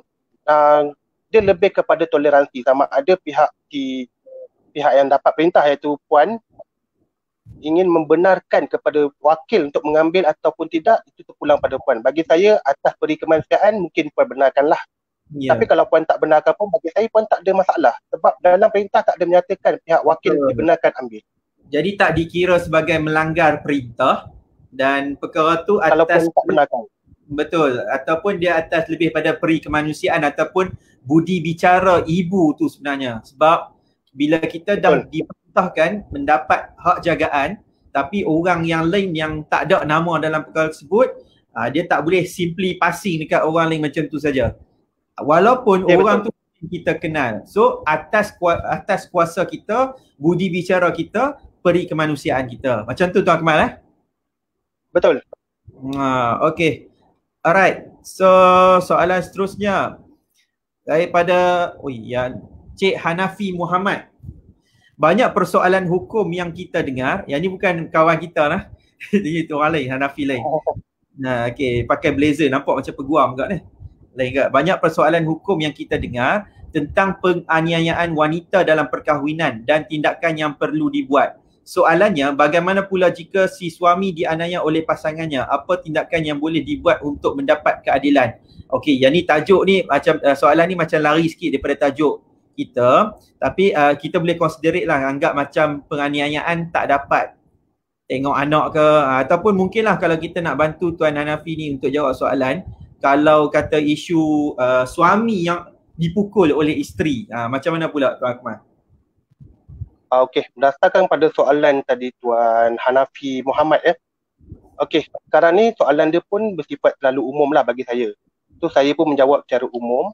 dia lebih kepada toleransi, sama ada pihak yang dapat perintah iaitu Puan ingin membenarkan kepada wakil untuk mengambil ataupun tidak, itu terpulang pada Puan. Bagi saya atas peri kemanusiaan mungkin Puan benarkanlah. Tapi kalau Puan tak benarkan pun bagi saya Puan tak ada masalah. Sebab dalam perintah tak ada menyatakan pihak wakil dibenarkan ambil. Jadi tak dikira sebagai melanggar perintah dan perkara tu atas, kalau Puan tak benarkan. Betul, ataupun dia atas lebih pada peri kemanusiaan ataupun budi bicara ibu tu sebenarnya. Sebab bila kita dah diperintahkan mendapat hak jagaan, tapi orang yang lain yang tak ada nama dalam perkara tersebut, dia tak boleh simply passing dekat orang lain macam tu saja. Walaupun orang tu kita kenal. So atas kuasa kita, budi bicara kita, peri kemanusiaan kita. Macam tu Tuan Kamal Betul. Okay. Alright. So soalan seterusnya daripada Cik Hanafi Muhammad. Banyak persoalan hukum yang kita dengar, yang ni bukan kawan kita lah. Ini tu orang lain, Hanafi lain. Okay, pakai blazer nampak macam peguam juga ni. Lain ke? Banyak persoalan hukum yang kita dengar tentang penganiayaan wanita dalam perkahwinan dan tindakan yang perlu dibuat. Soalannya, bagaimana pula jika si suami dianiaya oleh pasangannya? Apa tindakan yang boleh dibuat untuk mendapat keadilan? Okey, yang ni tajuk ni macam soalan ni macam lari sikit daripada tajuk kita, tapi kita boleh considerate lah, anggap macam penganiayaan tak dapat tengok anak ke, ataupun mungkinlah kalau kita nak bantu Tuan Hanafi ni untuk jawab soalan, kalau kata isu suami yang dipukul oleh isteri, macam mana pula Tuan Akmal? Okey, berdasarkan pada soalan tadi Tuan Hanafi Muhammad Okey, sekarang ni soalan dia pun bersifat terlalu umum lah bagi saya. So saya pun menjawab secara umum,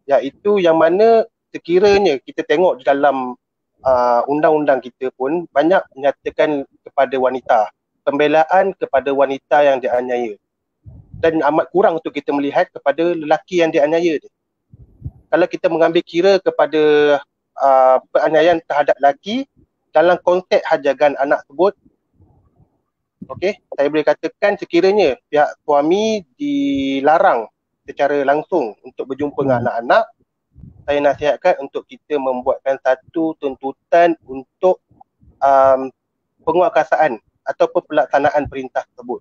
iaitu yang mana sekiranya kita tengok di dalam undang-undang kita pun banyak menyatakan kepada wanita, pembelaan kepada wanita yang dianiaya. Dan amat kurang untuk kita melihat kepada lelaki yang dianiaya dia. Kalau kita mengambil kira kepada penganiayaan terhadap lelaki dalam konteks hak jagaan anak tersebut, okey, saya boleh katakan sekiranya pihak suami dilarang secara langsung untuk berjumpa dengan anak-anak, saya nasihatkan untuk kita membuatkan satu tuntutan untuk penguatkuasaan ataupun pelaksanaan perintah tersebut.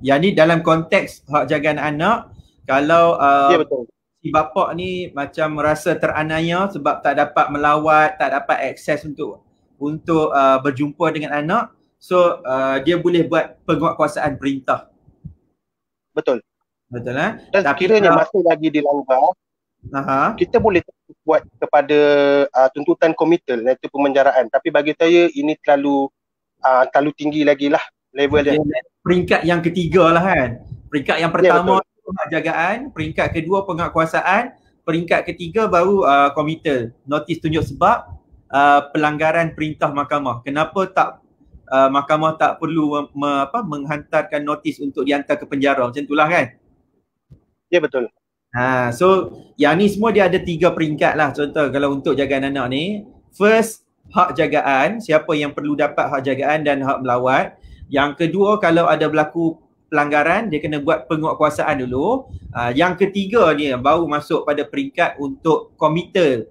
Yang ni dalam konteks hak jagaan anak, kalau betul. Si bapa ni macam merasa teraniaya sebab tak dapat melawat, tak dapat akses untuk berjumpa dengan anak, so dia boleh buat penguatkuasaan perintah. Betul. Betul Dan sekiranya masih lagi dilanggar, kita boleh buat kepada tuntutan komitel, iaitu pemenjaraan. Tapi bagi saya ini terlalu tinggi lagi lah level dia. Peringkat yang ketiga lah kan. Peringkat yang pertama hak jagaan, peringkat kedua penguatkuasaan, peringkat ketiga baru komitel, notis tunjuk sebab pelanggaran perintah mahkamah. Kenapa mahkamah tak perlu menghantarkan notis untuk dihantar ke penjara, macam itulah kan? Ya betul. So yang ni semua dia ada 3 peringkat lah. Contoh kalau untuk jagaan anak ni, first hak jagaan, siapa yang perlu dapat hak jagaan dan hak melawat. Yang kedua, kalau ada berlaku pelanggaran, dia kena buat penguatkuasaan dulu. Yang ketiga ni baru masuk pada peringkat untuk committal.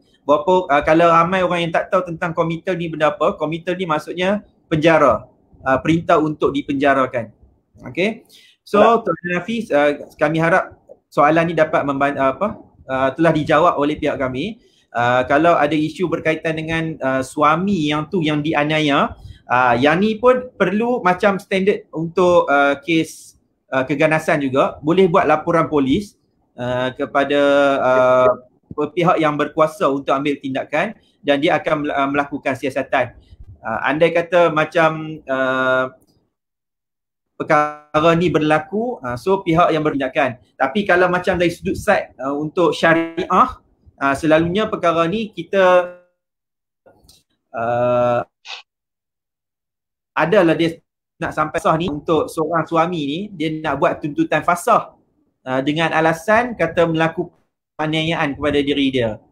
Kalau ramai orang yang tak tahu tentang committal ni benda apa, committal ni maksudnya penjara. Perintah untuk dipenjarakan. Okay. So Tuan Hafiz, kami harap soalan ni dapat telah dijawab oleh pihak kami. Kalau ada isu berkaitan dengan suami yang dianiaya, yang ni pun perlu macam standard untuk kes keganasan juga, boleh buat laporan polis kepada pihak yang berkuasa untuk ambil tindakan dan dia akan melakukan siasatan. Andai kata macam perkara ni berlaku, so pihak yang bertindakan. Tapi kalau macam dari sudut side untuk syariah, selalunya perkara ni kita adalah dia nak sampai sah ni untuk seorang suami ni, dia nak buat tuntutan fasakh dengan alasan kata melakukan penganiayaan kepada diri dia.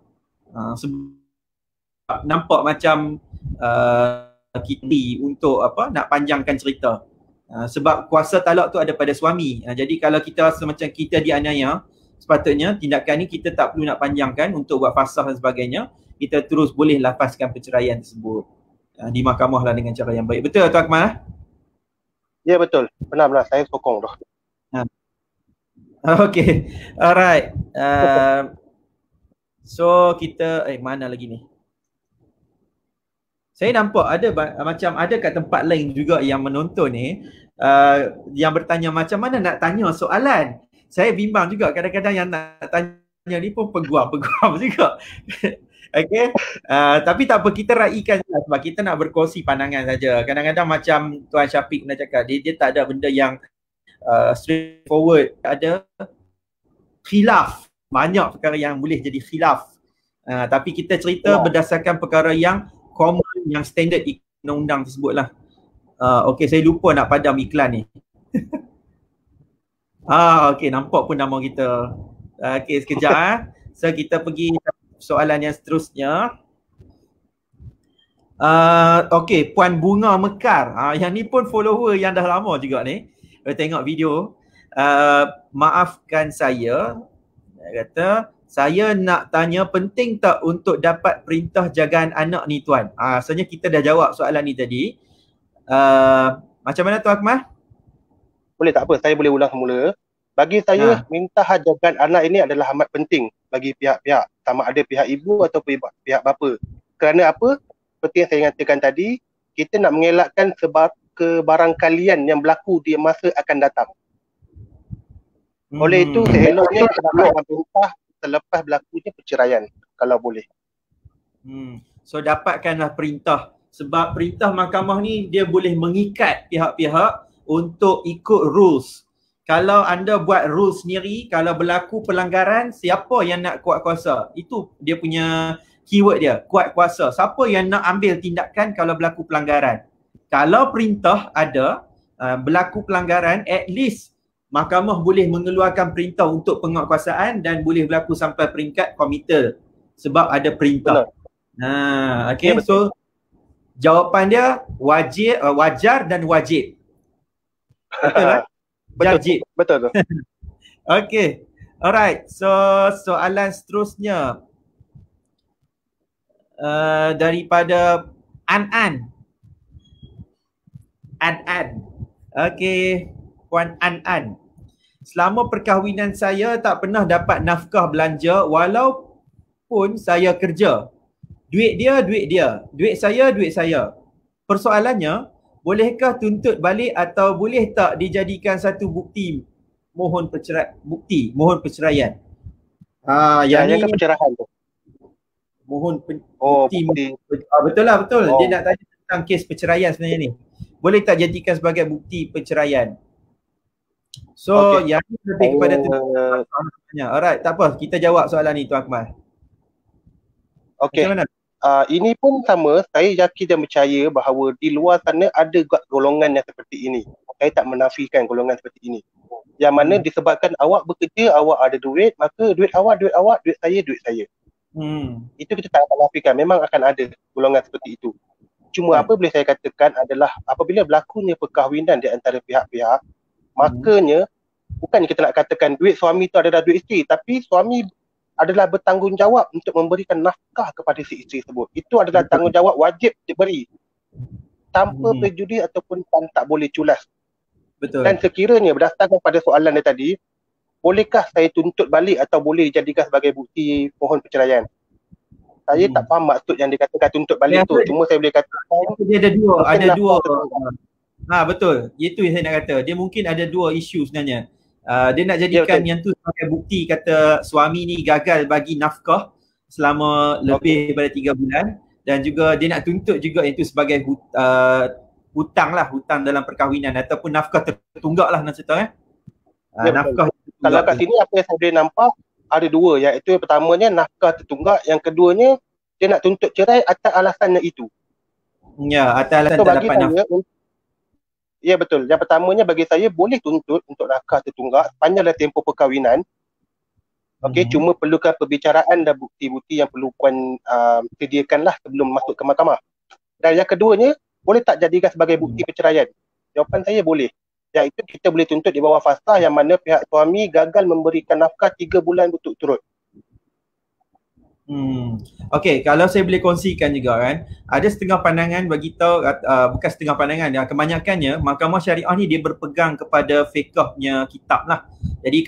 Sebab nampak macam kita untuk nak panjangkan cerita. Sebab kuasa talak tu ada pada suami. Jadi kalau kita rasa macam kita dianiaya, sepatutnya tindakan ni kita tak perlu nak panjangkan untuk buat fasakh dan sebagainya. Kita terus boleh lapaskan perceraian tersebut di mahkamah lah dengan cara yang baik. Betul Tuan Akmal? Ya betul. Benar-benar saya sokong tu. Okay. Alright. So kita mana lagi ni? Saya nampak ada macam ada kat tempat lain juga yang menonton ni yang bertanya macam mana nak tanya soalan. Saya bimbang juga kadang-kadang yang nak tanya ni pun peguam juga. Okay. Tapi tak apa, kita raikan sebab kita nak berkongsi pandangan saja. Kadang-kadang macam Tuan Syafiq nak cakap, dia tak ada benda yang straightforward. Ada khilaf. Banyak perkara yang boleh jadi khilaf. Tapi kita cerita berdasarkan perkara yang common, yang standard undang-undang tersebut lah. Okay, saya lupa nak padam iklan ni. Okay, nampak pun nama kita. Okay, sekejap. So kita pergi soalan yang seterusnya. Okay, Puan Bunga Mekar. Yang ni pun follower yang dah lama juga ni. Tengok video. Maafkan saya. Dia kata, saya nak tanya, penting tak untuk dapat perintah jagaan anak ni Tuan? Sebenarnya kita dah jawab soalan ni tadi. Macam mana Tuan Akmal? Boleh tak apa, saya boleh ulang semula. Bagi saya, minta hak jagaan anak ini adalah amat penting bagi pihak-pihak. Sama ada pihak ibu atau pihak bapa. Kerana apa? Seperti yang saya nyatakan tadi, kita nak mengelakkan kebarangkalian yang berlaku di masa akan datang. Oleh itu, seeloknya kita dapat perintah selepas berlakunya perceraian, kalau boleh. So dapatkanlah perintah. Sebab perintah mahkamah ni dia boleh mengikat pihak-pihak untuk ikut rules. Kalau anda buat rules sendiri, kalau berlaku pelanggaran, siapa yang nak kuat kuasa? Itu dia punya keyword dia, kuat kuasa. Siapa yang nak ambil tindakan kalau berlaku pelanggaran? Kalau perintah ada, berlaku pelanggaran, at least mahkamah boleh mengeluarkan perintah untuk penguatkuasaan dan boleh berlaku sampai peringkat committal sebab ada perintah. Okay, so jawapan dia wajar dan wajib. Betul tak? Betul tu. Okay. Alright. So soalan seterusnya daripada An. Okay. Puan An. Selama perkahwinan saya tak pernah dapat nafkah belanja walaupun saya kerja. Duit dia. Duit saya. Persoalannya, bolehkah tuntut balik atau boleh tak dijadikan satu bukti mohon perceraian? Yang perceraian tu. Bukti. Betul lah, betul. Dia nak tanya tentang kes perceraian sebenarnya ni. Boleh tak jadikan sebagai bukti perceraian? So, yang ini lebih kepada alright, tak apa. Kita jawab soalan ni Tuan Akmal. Okey. Ini pun sama, saya yakin dan percaya bahawa di luar sana ada golongan yang seperti ini. Saya tak menafikan golongan seperti ini. Yang mana disebabkan awak bekerja, awak ada duit, maka duit awak, duit saya. Itu kita tak menafikan, memang akan ada golongan seperti itu. Cuma apa boleh saya katakan adalah apabila berlakunya perkahwinan di antara pihak-pihak, Makanya bukannya kita nak katakan duit suami tu adalah duit isteri, tapi suami adalah bertanggungjawab untuk memberikan nafkah kepada si isteri tersebut. Itu adalah tanggungjawab wajib diberi tanpa prejudis ataupun tak boleh culas. Betul. Dan sekiranya berdasarkan pada soalan dia tadi, bolehkah saya tuntut balik atau boleh dijadikan sebagai bukti mohon perceraian? Saya tak faham maksud yang dikatakan tuntut balik tu. Cuma saya boleh katakan dia ada dua. Betul. Itu yang saya nak kata. Dia mungkin ada dua isu sebenarnya. Dia nak jadikan yang tu sebagai bukti kata suami ni gagal bagi nafkah selama lebih daripada 3 bulan, dan juga dia nak tuntut juga itu sebagai hutang dalam perkahwinan ataupun nafkah tertunggak lah nak cerita nafkah tertunggak. Kalau kat sini apa yang saya boleh nampak ada dua, iaitu yang pertamanya nafkah tertunggak, yang keduanya dia nak tuntut cerai atas alasannya itu. Ya, atas alasan tak dapat nafkah. Ya betul. Yang pertamanya bagi saya boleh tuntut untuk nafkah tertunggak sepanjang tempoh perkahwinan. Okey, cuma perlukan perbicaraan dan bukti-bukti yang perlu puan sediakanlah sebelum masuk ke mahkamah. Dan yang keduanya, boleh tak jadikan sebagai bukti perceraian? Jawapan saya boleh. Iaitu kita boleh tuntut di bawah fasa yang mana pihak suami gagal memberikan nafkah 3 bulan berturut-turut. Okey, kalau saya boleh kongsikan juga kan, ada setengah pandangan bagi tahu, bukan setengah pandangan, kebanyakannya mahkamah syariah ni dia berpegang kepada fiqhnya kitab lah. Jadi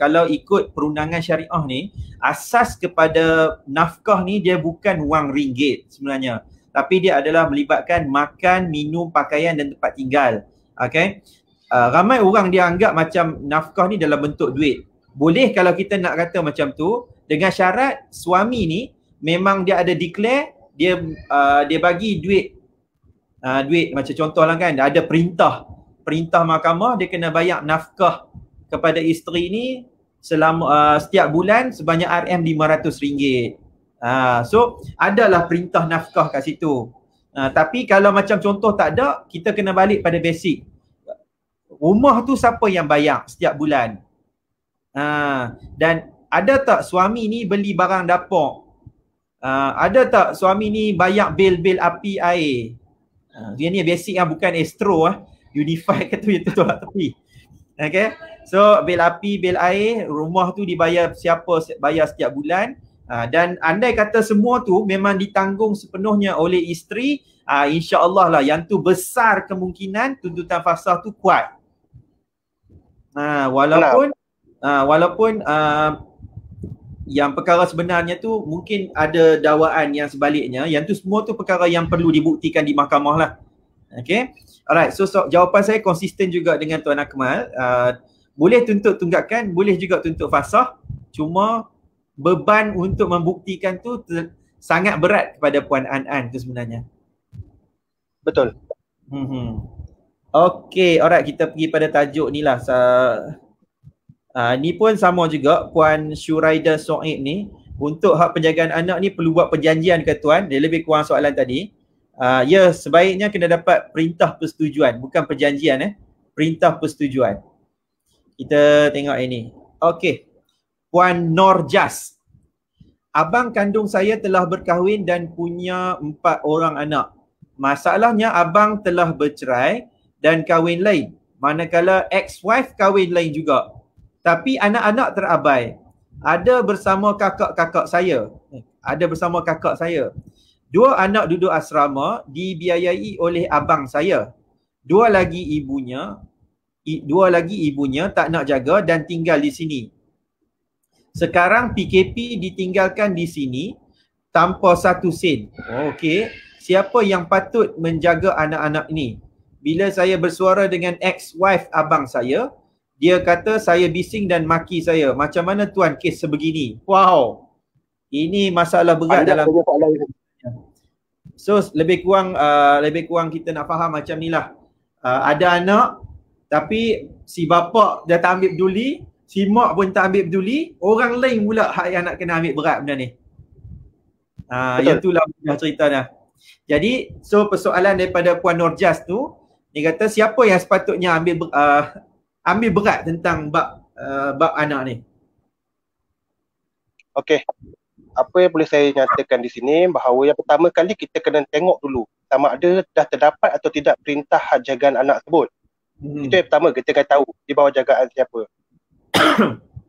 kalau ikut perundangan syariah ni, asas kepada nafkah ni dia bukan wang ringgit sebenarnya, tapi dia adalah melibatkan makan, minum, pakaian dan tempat tinggal. Okey. Ramai orang dia anggap macam nafkah ni dalam bentuk duit. Boleh kalau kita nak kata macam tu, dengan syarat suami ni memang dia ada declare, dia bagi duit macam contohlah kan, ada perintah mahkamah dia kena bayar nafkah kepada isteri ni selama setiap bulan sebanyak RM500. So adalah perintah nafkah kat situ. Tapi kalau macam contoh tak ada, kita kena balik pada basic. Rumah tu siapa yang bayar setiap bulan? Dan ada tak suami ni beli barang dapur? Ada tak suami ni bayar bil api air? Dia ni basic bukan Astro Unify ke tu yang tolak tepi. Okay. So bil api, bil air, rumah tu dibayar siapa bayar setiap bulan. Dan andai kata semua tu memang ditanggung sepenuhnya oleh isteri, insya-Allah lah yang tu besar kemungkinan tuntutan fasakh tu kuat. Walaupun yang perkara sebenarnya tu mungkin ada dakwaan yang sebaliknya, yang tu semua tu perkara yang perlu dibuktikan di mahkamah lah. Okay. Alright, so jawapan saya konsisten juga dengan Tuan Akmal. Boleh tuntut tunggakan, boleh juga tuntut fasakh, cuma beban untuk membuktikan tu sangat berat kepada Puan An tu sebenarnya. Betul. Okay, alright, kita pergi pada tajuk ni lah. Ni pun sama juga, Puan Syuraida Soid ni, untuk hak penjagaan anak ni perlu buat perjanjian ke Tuan? Dia lebih kurang soalan tadi. Ya, sebaiknya kena dapat perintah persetujuan, bukan perjanjian perintah persetujuan. Kita tengok ini. Okey. Puan Norjas. Abang kandung saya telah berkahwin dan punya 4 orang anak. Masalahnya abang telah bercerai dan kahwin lain, manakala ex-wife kahwin lain juga. Tapi anak-anak terabai. Ada bersama kakak saya. 2 anak duduk asrama dibiayai oleh abang saya. 2 lagi ibunya tak nak jaga dan tinggal di sini. Sekarang PKP ditinggalkan di sini tanpa 1 sen. Okey. Siapa yang patut menjaga anak-anak ni? Bila saya bersuara dengan ex-wife abang saya, dia kata saya bising dan maki saya. Macam mana Tuan kes sebegini? Wow. Ini masalah berat dalam So lebih kurang kita nak faham macam ni lah. Ada anak tapi si bapa dah tak ambil peduli, si mak pun tak ambil peduli, orang lain pula hak yang nak kena ambil berat benda ni. Yang itulah cerita dah. Jadi so persoalan daripada Puan Norjas tu, dia kata siapa yang sepatutnya ambil berat tentang bab anak ni. Okey. Apa yang boleh saya nyatakan di sini, bahawa yang pertama kali kita kena tengok dulu sama ada dah terdapat atau tidak perintah hak jagaan anak tersebut. Itu yang pertama, kita akan tahu di bawah jagaan siapa.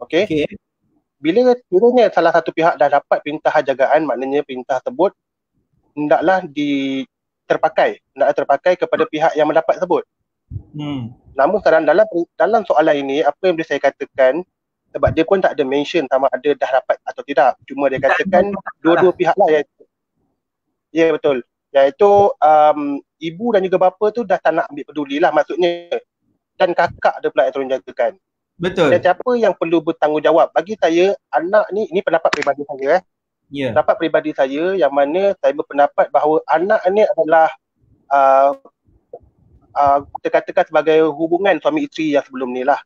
Okey. Okay. Bila kiranya salah satu pihak dah dapat perintah jagaan, maknanya perintah tersebut hendaklah terpakai kepada pihak yang mendapat tersebut. Namun sekarang dalam soalan ini, apa yang boleh saya katakan, sebab dia pun tak ada mention sama ada dah dapat atau tidak. Cuma dia katakan dua-dua pihak lah yang, ya betul. Iaitu ibu dan juga bapa tu dah tak nak ambil peduli lah maksudnya. Dan kakak dia pula yang tolong jagakan. Betul. Dan siapa yang perlu bertanggungjawab? Bagi saya, anak ni, ini pendapat peribadi saya. Pendapat peribadi saya yang mana saya berpendapat bahawa anak ni adalah kita katakan sebagai hubungan suami isteri yang sebelum ni lah.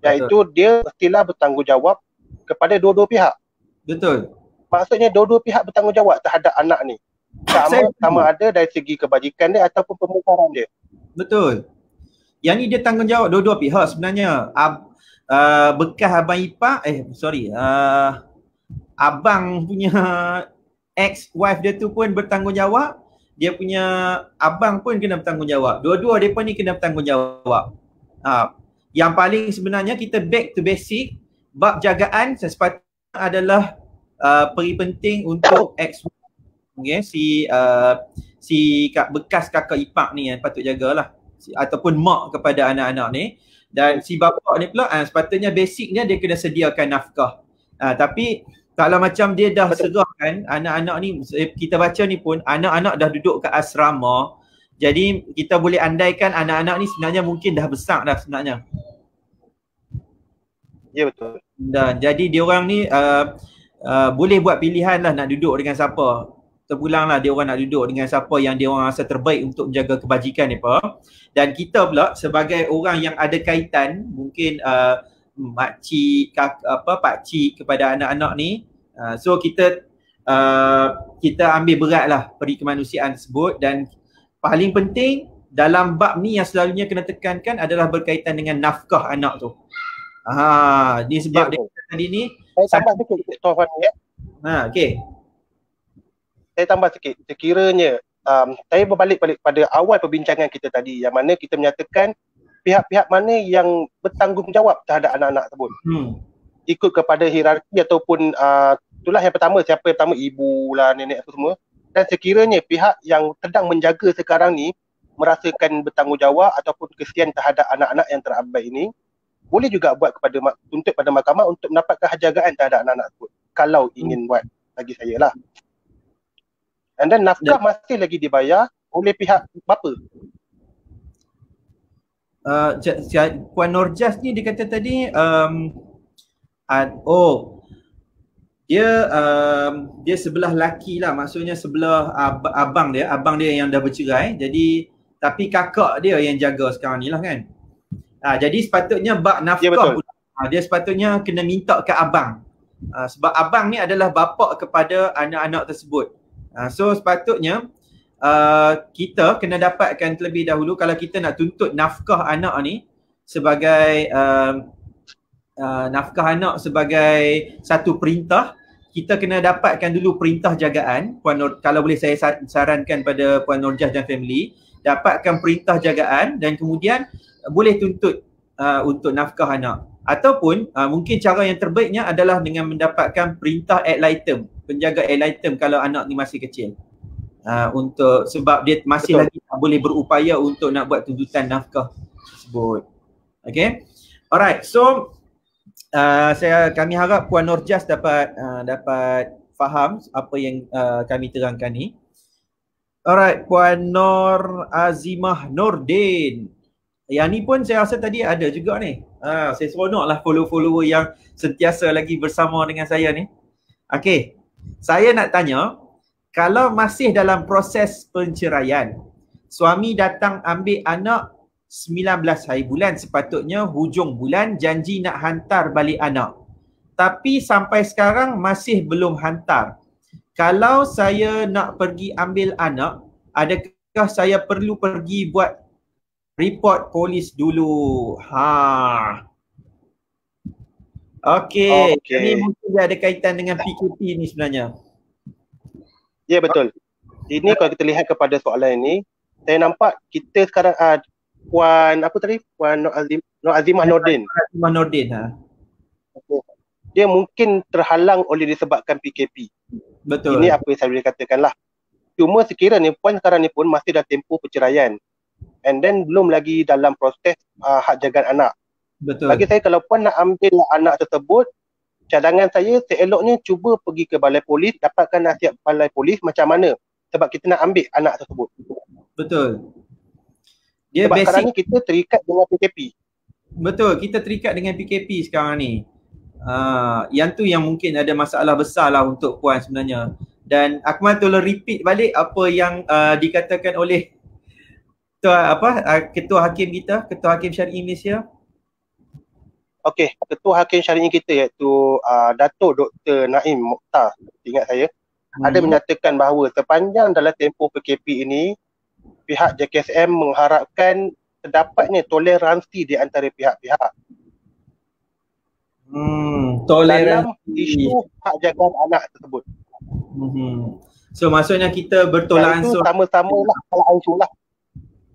Iaitu dia mestilah bertanggungjawab kepada dua-dua pihak. Betul. Maksudnya dua-dua pihak bertanggungjawab terhadap anak ni. Sama ada dari segi kebajikan dia ataupun pemungkaran dia. Betul. Yang ni dia tanggungjawab dua-dua pihak sebenarnya. Bekas abang ipar, abang punya ex-wife dia tu pun bertanggungjawab. Dia punya abang pun kena bertanggungjawab. Dua-dua mereka ni kena bertanggungjawab. Yang paling sebenarnya kita back to basic, bab jagaan sepatutnya adalah peri penting untuk bekas kakak ipar ni yang patut jagalah, ataupun mak kepada anak-anak ni. Dan si bapa ni pula sepatutnya basicnya dia kena sediakan nafkah. Tapi kalau macam dia dah serahkan anak-anak ni, kita baca ni pun anak-anak dah duduk kat asrama. Jadi kita boleh andaikan anak-anak ni sebenarnya mungkin dah besar dah sebenarnya. Ya betul. Dan jadi diorang ni boleh buat pilihan lah nak duduk dengan siapa. Terpulang lah diorang nak duduk dengan siapa yang diorang rasa terbaik untuk menjaga kebajikan mereka. Dan kita pula sebagai orang yang ada kaitan, mungkin makcik, pakcik kepada anak-anak ni, so kita ambil berat lah peri kemanusiaan tersebut. Dan paling penting dalam bab ni yang selalunya kena tekankan adalah berkaitan dengan nafkah anak tu. Ni sebab dia tadi ni saya tambah sikit Tuan ni ya. Okey. Saya tambah sikit. Sekiranya saya berbalik pada awal perbincangan kita tadi, yang mana kita menyatakan pihak-pihak mana yang bertanggungjawab terhadap anak-anak tersebut. Ikut kepada hierarki ataupun itulah yang pertama, siapa yang pertama, ibu lah, nenek apa semua. Dan sekiranya pihak yang sedang menjaga sekarang ni merasakan bertanggungjawab ataupun kesian terhadap anak-anak yang terabai ini, boleh juga tuntut pada mahkamah untuk mendapatkan hajagaan terhadap anak-anak tersebut. Kalau ingin buat, bagi saya lah. And then nafkah masih lagi dibayar oleh pihak bapa. Puan Nurjas ni dia kata tadi dia sebelah laki lah, maksudnya sebelah abang dia yang dah bercerai. Jadi tapi kakak dia yang jaga sekarang ni lah kan. Jadi sepatutnya bab nafkah dia sepatutnya kena minta ke abang. Sebab abang ni adalah bapa kepada anak-anak tersebut. So sepatutnya kita kena dapatkan terlebih dahulu, kalau kita nak tuntut nafkah anak ni sebagai satu perintah, kita kena dapatkan dulu perintah jagaan. Kalau boleh saya sarankan pada Puan Nurjas dan family, dapatkan perintah jagaan dan kemudian boleh tuntut untuk nafkah anak. Ataupun mungkin cara yang terbaiknya adalah dengan mendapatkan perintah ad litem, penjaga ad litem kalau anak ni masih kecil. Sebab dia masih lagi tak boleh berupaya untuk nak buat tuntutan nafkah tersebut. Okay. Alright, so kami harap Puan Nurjas dapat faham apa yang kami terangkan ni. Alright, Puan Nur Azimah Nordin. Yang ni pun saya rasa tadi ada juga ni. Saya seronok lah follower yang sentiasa lagi bersama dengan saya ni. Okay, saya nak tanya, kalau masih dalam proses perceraian, suami datang ambil anak 19 hari bulan, sepatutnya hujung bulan janji nak hantar balik anak. Tapi sampai sekarang masih belum hantar. Kalau saya nak pergi ambil anak, adakah saya perlu pergi buat report polis dulu? Okey. Ini mungkin dia ada kaitan dengan PKP ni sebenarnya. Ya betul. Ini kalau kita lihat kepada soalan ini, saya nampak kita sekarang Puan apa tadi? Puan Nur Azimah Nordin. Azimah Nordin. Okay. Dia mungkin terhalang oleh disebabkan PKP. Betul. Ini apa yang saya boleh katakan lah. Cuma sekiranya puan sekarang ni pun masih dah tempoh perceraian. And then belum lagi dalam proses hak jagaan anak. Betul. Bagi saya kalau puan nak ambil anak tersebut, cadangan saya seeloknya cuba pergi ke balai polis, dapatkan nasihat balai polis macam mana. Sebab kita nak ambil anak tersebut. Betul. Dia sebab basic, sekarang ni kita terikat dengan PKP. Betul, kita terikat dengan PKP sekarang ni. Yang tu yang mungkin ada masalah besar lah untuk puan sebenarnya. Dan Akmal tolong repeat balik apa yang dikatakan oleh Ketua Hakim kita, Ketua Hakim Syari'i Malaysia. Okey, Ketua Hakim Syari'i kita iaitu Datuk Dr. Naim Mokhtar, ingat saya, ada menyatakan bahawa sepanjang dalam tempoh PKP ini, pihak JKSM mengharapkan terdapatnya toleransi di antara pihak-pihak. Dalam isu hak jagaan anak tersebut. So maksudnya kita bertolak ansur. Sama-sama lah salah ansur lah.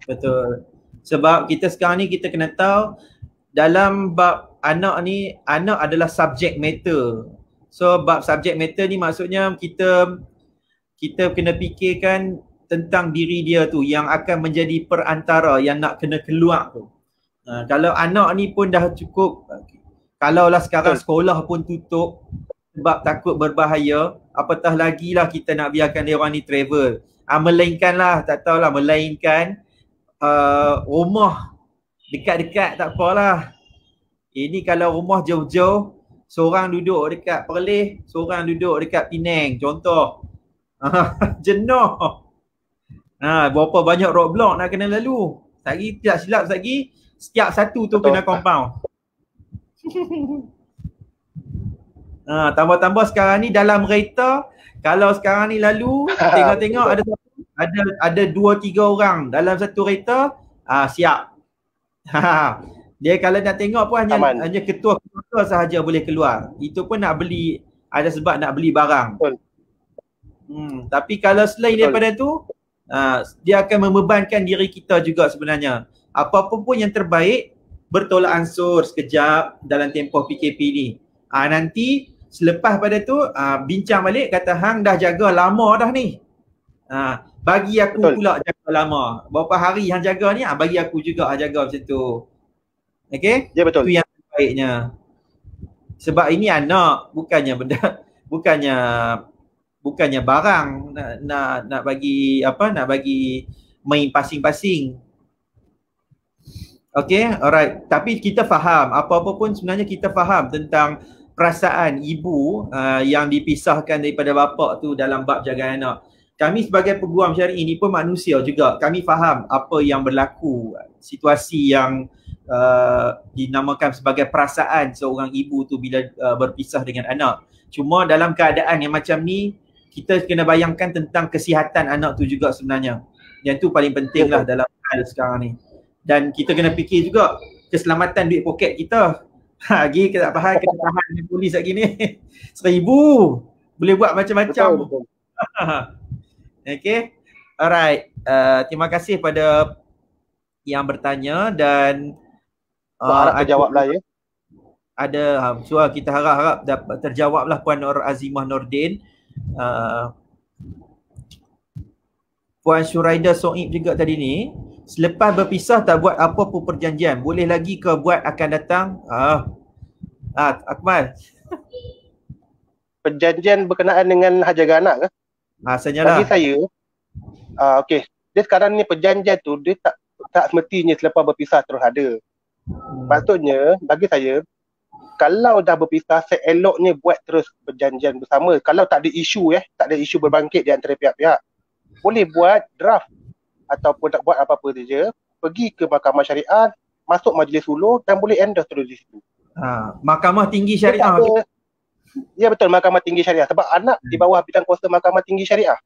Betul. Sebab kita sekarang ni kita kena tahu dalam bab anak ni, anak adalah subject matter. So bab subject matter ni maksudnya kita kena fikirkan tentang diri dia tu yang akan menjadi perantara yang nak kena keluar tu. Kalau anak ni pun dah cukup, kalaulah sekarang sekolah pun tutup sebab takut berbahaya, apatah lagi lah kita nak biarkan dia orang ni travel. Melainkan lah, tak tahulah, melainkan rumah dekat-dekat tak apalah. Ini kalau rumah jauh-jauh, seorang duduk dekat Perlis, seorang duduk dekat Penang, contoh. Jenuh. Berapa banyak roadblock nak kena lalu. Sehari tidak silap lagi, setiap satu tu kena compound. Tambah-tambah sekarang ni dalam kereta, kalau sekarang ni lalu, tengok-tengok ada 2-3 orang dalam satu kereta, siap. Dia kalau nak tengok pun hanya ketua-ketua sahaja boleh keluar. Itu pun nak beli, ada sebab nak beli barang. Tapi kalau selain daripada tu, dia akan membebankan diri kita juga sebenarnya. Apa-apa pun yang terbaik, bertolak ansur sekejap dalam tempoh PKP ni. Nanti selepas pada tu, bincang balik, kata hang dah jaga lama dah ni. Bagi aku pula jaga lama. Berapa hari hang jaga ni, bagi aku juga jaga macam tu. Okey? Ya, betul. Itu yang terbaiknya. Sebab ini anak, bukannya benda, bukannya barang nak bagi nak bagi main pasing-pasing. Okey, alright. Tapi kita faham, apa-apa pun sebenarnya kita faham tentang perasaan ibu yang dipisahkan daripada bapa tu dalam bab jaga anak. Kami sebagai peguam syari'i ni pun manusia juga. Kami faham apa yang berlaku, situasi yang dinamakan sebagai perasaan seorang ibu tu bila berpisah dengan anak. Cuma dalam keadaan yang macam ni, kita kena bayangkan tentang kesihatan anak tu juga sebenarnya. Yang tu paling penting lah dalam hal sekarang ni. Dan kita kena fikir juga keselamatan duit poket kita. Lagi kita tak faham, kena tahan dengan polis lagi ni. 1,000 boleh buat macam-macam. Okay, alright. Terima kasih pada yang bertanya dan harap terjawablah ya. So kita harap dapat terjawablah Puan Nur Azimah Nordin. Puan Syuraida Soib juga tadi ni, selepas berpisah tak buat apa pun perjanjian, boleh lagi ke buat akan datang? Akmal. Perjanjian berkenaan dengan hak jaga anak ke? Asalnya bagi saya, okey, dia sekarang ni perjanjian tu dia tak semestinya selepas berpisah terus ada. Maksudnya bagi saya, kalau dah berpisah, seeloknya buat terus perjanjian bersama. Kalau tak ada isu tak ada isu berbangkit di antara pihak-pihak, boleh buat draft ataupun tak buat apa-apa saja, pergi ke Mahkamah Syariah, masuk majlis ulu dan boleh endorse terus di situ. Mahkamah Tinggi Syariah. Ya betul, Mahkamah Tinggi Syariah. Sebab anak di bawah bidang kuasa Mahkamah Tinggi Syariah.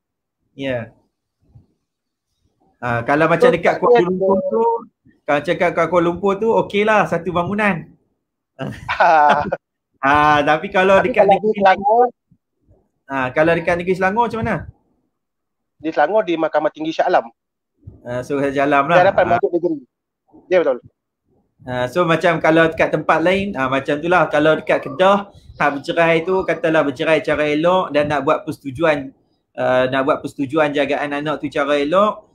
Ya. Kalau macam dekat Kuala Lumpur tu, kalau cakap kat Kuala Lumpur tu okeylah satu bangunan. Tapi kalau dekat negeri Selangor, kalau dekat negeri Selangor macam mana? Di Selangor di Mahkamah Tinggi Shah Alam. So jalan lah. Di hadapan Menteri Negeri. Ya betul. So macam kalau dekat tempat lain macam tu lah. Kalau dekat Kedah hak bercerai tu katalah bercerai cara elok dan nak buat persetujuan jagaan anak tu cara elok,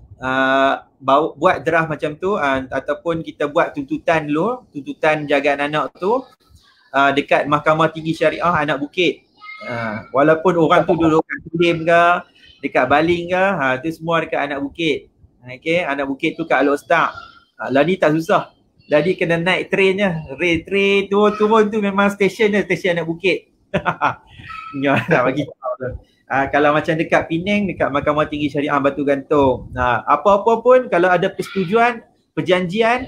buat draft macam tu, ataupun kita buat tuntutan dulu, tuntutan jagaan anak tu dekat Mahkamah Tinggi Syariah Anak Bukit. Walaupun orang tu duduk kat Kulim ke, dekat Baling ke, tu semua dekat Anak Bukit. Okay, Anak Bukit tu kat Al-Ustaz. Lah ni tak susah. Jadi kena naik trainnya, train turun tu memang stesen Anak Bukit. Ya, nak bagi tahu tu. Kalau macam dekat Penang, dekat Mahkamah Tinggi Syariah Batu Gantung. Apa-apa pun kalau ada persetujuan, perjanjian,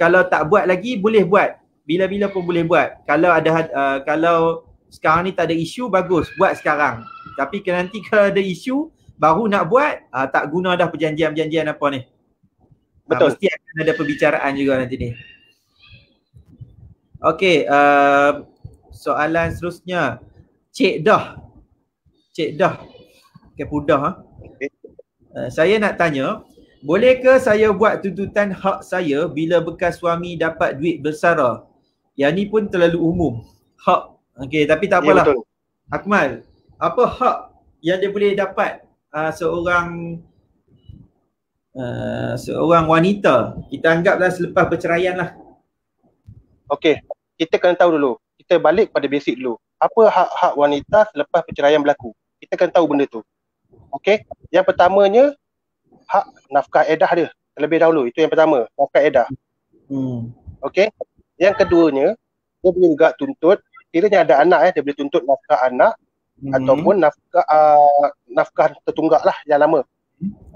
kalau tak buat lagi boleh buat. Bila-bila pun boleh buat. Kalau sekarang ni tak ada isu, bagus buat sekarang. Tapi nanti kalau ada isu baru nak buat, tak guna dah perjanjian-perjanjian apa ni. Betul. Mesti akan ada perbicaraan juga nanti ni. Okey, soalan seterusnya. Cik Dah. Kepudah. Saya nak tanya, bolehkah saya buat tuntutan hak saya bila bekas suami dapat duit bersara? Yang ni pun terlalu umum. Hak. Okey, tapi tak apalah. Ya, Akmal, apa hak yang dia boleh dapat seorang wanita? Kita anggaplah selepas perceraian lah. Okey, kita kena tahu dulu. Kita balik pada basic dulu. Apa hak-hak wanita selepas perceraian berlaku? Kita kena tahu benda tu. Okey, yang pertamanya hak nafkah edah dia terlebih dahulu. Itu yang pertama, nafkah edah. Okey. Yang keduanya, dia boleh juga tuntut, kiranya ada anak dia boleh tuntut nafkah anak ataupun nafkah tertunggak lah yang lama.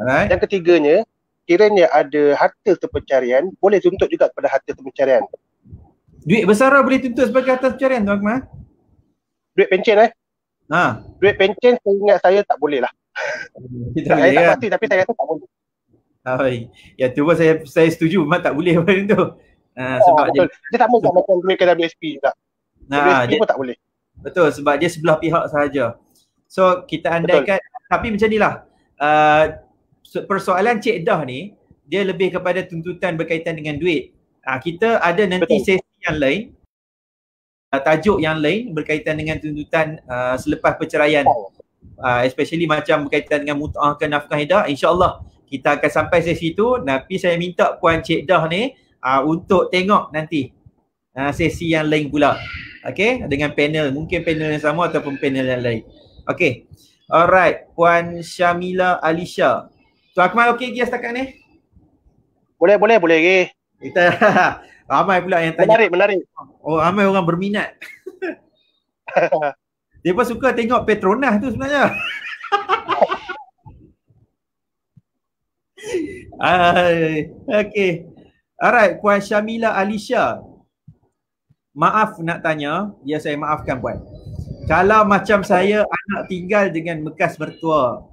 Alright. Yang ketiganya, kiranya ada harta sepercarian, boleh tuntut juga kepada harta sepercarian. Duit bersara boleh tuntut sebagai harta sepercarian tu Akmal? Duit pencen Duit pencen seingat saya tak boleh lah. Saya tak pasti tapi saya rasa tak boleh. Ya tu pun saya setuju, memang tak boleh macam tu. Sebab dia sama macam duit KWSP juga. KWSP pun tak boleh. Betul, sebab dia sebelah pihak sahaja. So kita andaikan, tapi macam ni lah. Persoalan Cik Dah ni, dia lebih kepada tuntutan berkaitan dengan duit. Kita ada nanti sesi yang lain, tajuk yang lain berkaitan dengan tuntutan selepas perceraian. Especially macam berkaitan dengan mut'ah ke nafkah edah. InsyaAllah kita akan sampai sesi tu. Tapi saya minta Puan Cik Dah ni untuk tengok nanti sesi yang lain pula. Okay, dengan panel, mungkin panel yang sama ataupun panel yang lain. Okay, alright. Puan Syamila Alisha. Tu Akmal okey lagi setakat ni? Boleh lagi. Kita ramai pula yang tanya. Menarik. Oh, ramai orang berminat. Dia pun suka tengok Petronas tu sebenarnya. Okay. Alright, Puan Syamila Alisha. Maaf nak tanya, ya saya maafkan Puan. Kalau macam saya anak tinggal dengan bekas mertua.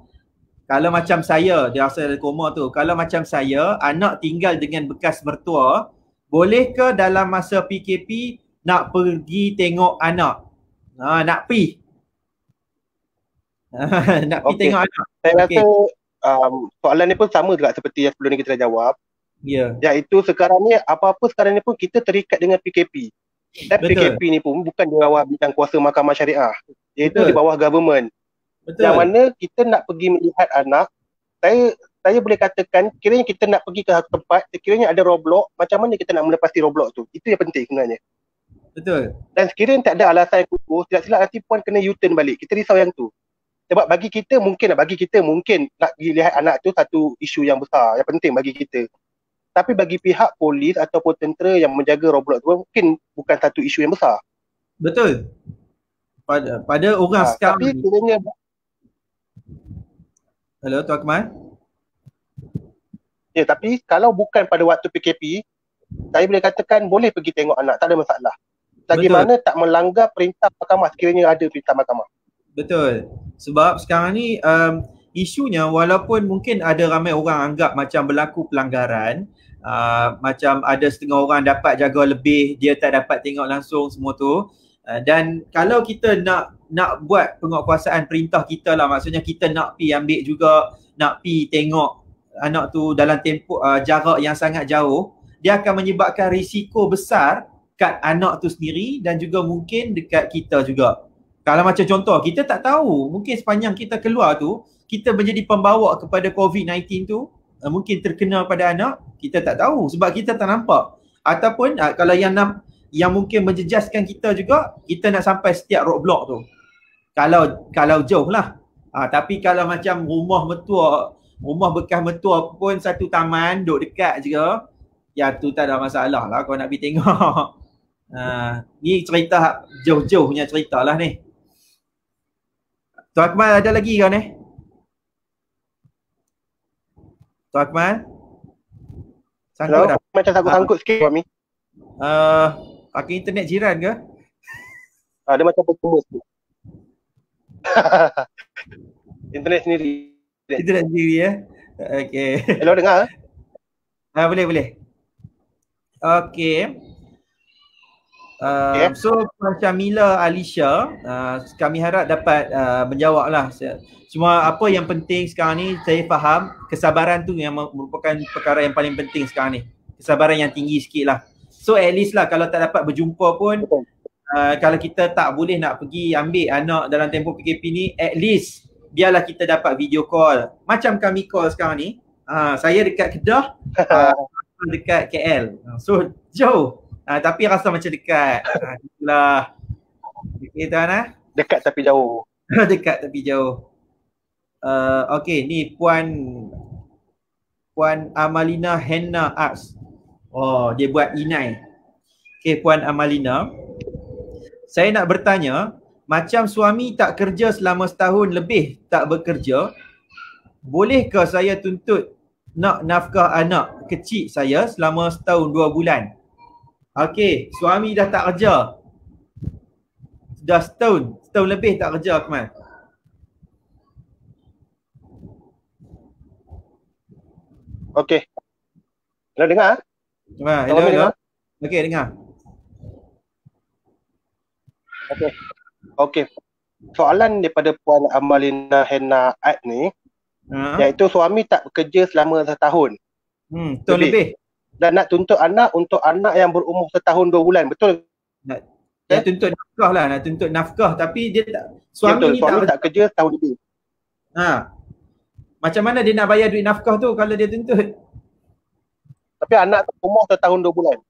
Kalau macam saya, dia rasa ada koma tu. Kalau macam saya anak tinggal dengan bekas mertua, bolehkah dalam masa PKP nak pergi tengok anak? Nak pergi. Nak pergi tengok anak. Saya rasa soalan ni pun sama juga seperti yang sebelum ni kita dah jawab. Ya. Iaitu sekarang ni, apa-apa sekarang ni pun kita terikat dengan PKP. Dan PKP ni pun bukan di bawah bidang kuasa mahkamah syariah. Iaitu di bawah government. Betul. Yang mana kita nak pergi melihat anak, saya boleh katakan kiranya kita nak pergi ke tempat, sekiranya ada roadblock, macam mana kita nak melepasi roadblock tu? Itu yang penting sebenarnya. Betul. Dan sekiranya tak ada alasan yang kukuh, silap-silap nanti Puan kena U-turn balik. Kita risau yang tu. Sebab bagi kita mungkin nak pergi lihat anak tu satu isu yang besar, yang penting bagi kita. Tapi bagi pihak polis ataupun tentera yang menjaga roadblock tu mungkin bukan satu isu yang besar. Betul. Pada orang sekarang tapi kiranya Hello Tuan Akmal. Ya, tapi kalau bukan pada waktu PKP, saya boleh katakan boleh pergi tengok anak, tak ada masalah. Lagi mana tak melanggar perintah mahkamah sekiranya ada perintah mahkamah. Betul. Sebab sekarang ni isunya walaupun mungkin ada ramai orang anggap macam berlaku pelanggaran, macam ada setengah orang dapat jaga lebih, dia tak dapat tengok langsung semua tu. Dan kalau kita nak buat penguatkuasaan perintah kita lah, maksudnya kita nak pi ambil juga, nak pi tengok anak tu dalam tempoh jarak yang sangat jauh, dia akan menyebabkan risiko besar kat anak tu sendiri dan juga mungkin dekat kita juga. Kalau macam contoh, kita tak tahu, mungkin sepanjang kita keluar tu, kita menjadi pembawa kepada COVID-19 tu, mungkin terkena pada anak, kita tak tahu sebab kita tak nampak. Ataupun kalau yang mungkin menjejaskan kita juga, kita nak sampai setiap roadblock tu. Kalau jauh lah. Tapi kalau macam rumah bekas mertua pun satu taman, duduk dekat je, ya tu tak ada masalah lah kau nak pergi tengok. Ni cerita jauh-jauh punya cerita lah ni. Tuan Akmal ada lagi kau ni? Tuan Akmal? Sangkut dah? Macam sangkut sikit Fahmi. Pakai internet jiran ke? Dia macam berkumpul sikit. Internet sendiri. Internet sendiri ya? Okay. Hello, dengar? Boleh. Okay. So Puan Syamila Alisha, kami harap dapat menjawab lah. Cuma apa yang penting sekarang ni, saya faham kesabaran tu yang merupakan perkara yang paling penting sekarang ni. Kesabaran yang tinggi sikit lah. So at least lah kalau tak dapat berjumpa pun, kalau kita tak boleh nak pergi ambil anak dalam tempoh PKP ni, at least biarlah kita dapat video call. Macam kami call sekarang ni, saya dekat Kedah, dekat KL. So jauh. Tapi rasa macam dekat. Itulah. Okay tuan Dekat tapi jauh. Dekat tapi jauh. Okay, ni Puan Amalina Henna Arts. Oh, dia buat inai. Okay, Puan Amalina. Saya nak bertanya, macam suami tak kerja selama setahun lebih tak bekerja, bolehkah saya tuntut nak nafkah anak kecil saya selama setahun 2 bulan? Okey, suami dah tak kerja. Dah setahun lebih tak kerja, Akmal. Okey. Hello, dengar? Hello. Okey, dengar. Okey. Soalan daripada Puan Amalina Henna Art ni, iaitu suami tak bekerja selama setahun. Setahun lebih. Dan nak tuntut anak untuk anak yang berumur setahun 2 bulan, betul? Dia tuntut nafkah lah, nak tuntut nafkah, tapi dia tak, suami tak kerja setahun lebih. Macam mana dia nak bayar duit nafkah tu kalau dia tuntut? Tapi anak tu umur setahun 2 bulan.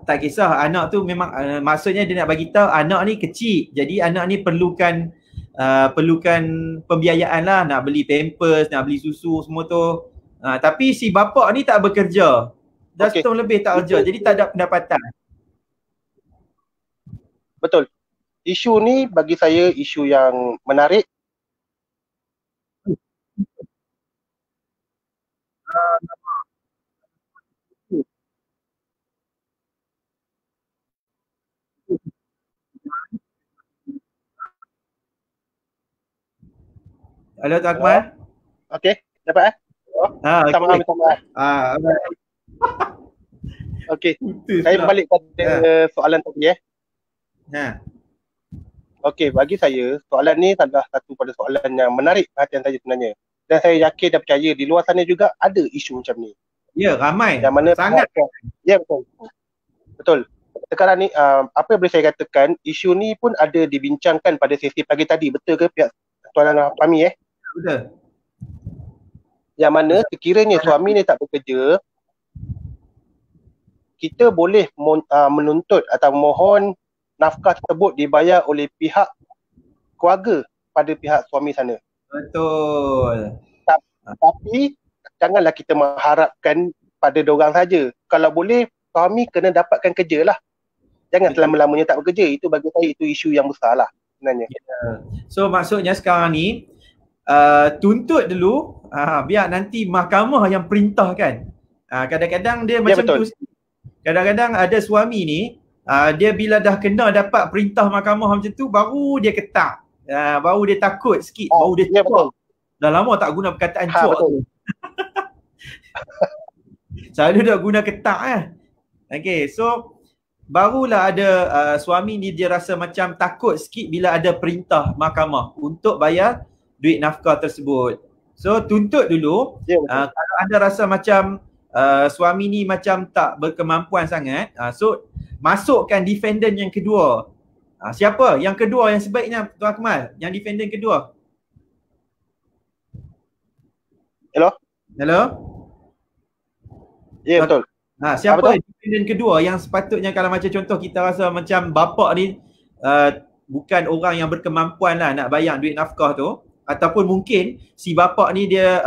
Tak kisah, anak tu memang maksudnya dia nak bagi tahu anak ni kecil. Jadi anak ni perlukan pembiayaan lah, nak beli pampers, nak beli susu semua tu. Tapi si bapa ni tak bekerja. Dah setahun lebih tak kerja, jadi tak ada pendapatan. Betul. Isu ni bagi saya isu yang menarik. Halo Tuan Akmal. Okey, dapat Minta maaf. Okey. Saya balik pada soalan tadi Okey, bagi saya soalan ni adalah satu pada soalan yang menarik perhatian saya sebenarnya. Dan saya yakin dan percaya di luar sana juga ada isu macam ni. Ya, ramai. Yang mana sangat. Ya, betul. Betul. Sekarang ni apa yang boleh saya katakan, isu ni pun ada dibincangkan pada sesi pagi tadi. Betul ke pihak Tuan Fahmi Betul. Yang mana sekiranya suami ni tak bekerja, kita boleh menuntut atau mohon nafkah tersebut dibayar oleh pihak keluarga pada pihak suami sana. Betul. Tapi janganlah kita mengharapkan pada diorang saja. Kalau boleh, suami kena dapatkan kerja lah. Jangan selama-lamanya tak bekerja. Itu bagi saya itu isu yang besar lah sebenarnya. So maksudnya sekarang ni tuntut dulu, biar nanti mahkamah yang perintahkan. Kadang-kadang dia macam tu. Kadang-kadang ada suami ni, dia bila dah kena dapat perintah mahkamah macam tu, baru dia ketak. Baru dia takut sikit, baru dia cuak. Dah lama tak guna perkataan cuak tu. Selalu dah guna ketak Okay, so barulah ada suami ni dia rasa macam takut sikit bila ada perintah mahkamah untuk bayar duit nafkah tersebut. So tuntut dulu. Ya, betul. Kalau anda rasa macam suami ni macam tak berkemampuan sangat, so masukkan defendant yang kedua. Siapa? Yang kedua yang sebaiknya Tuan Akmal, yang defendant kedua. Hello? Hello? Ya, betul. Siapa defendant kedua yang sepatutnya, kalau macam contoh kita rasa macam bapa ni bukan orang yang berkemampuan lah nak bayar duit nafkah tu, ataupun mungkin si bapa ni dia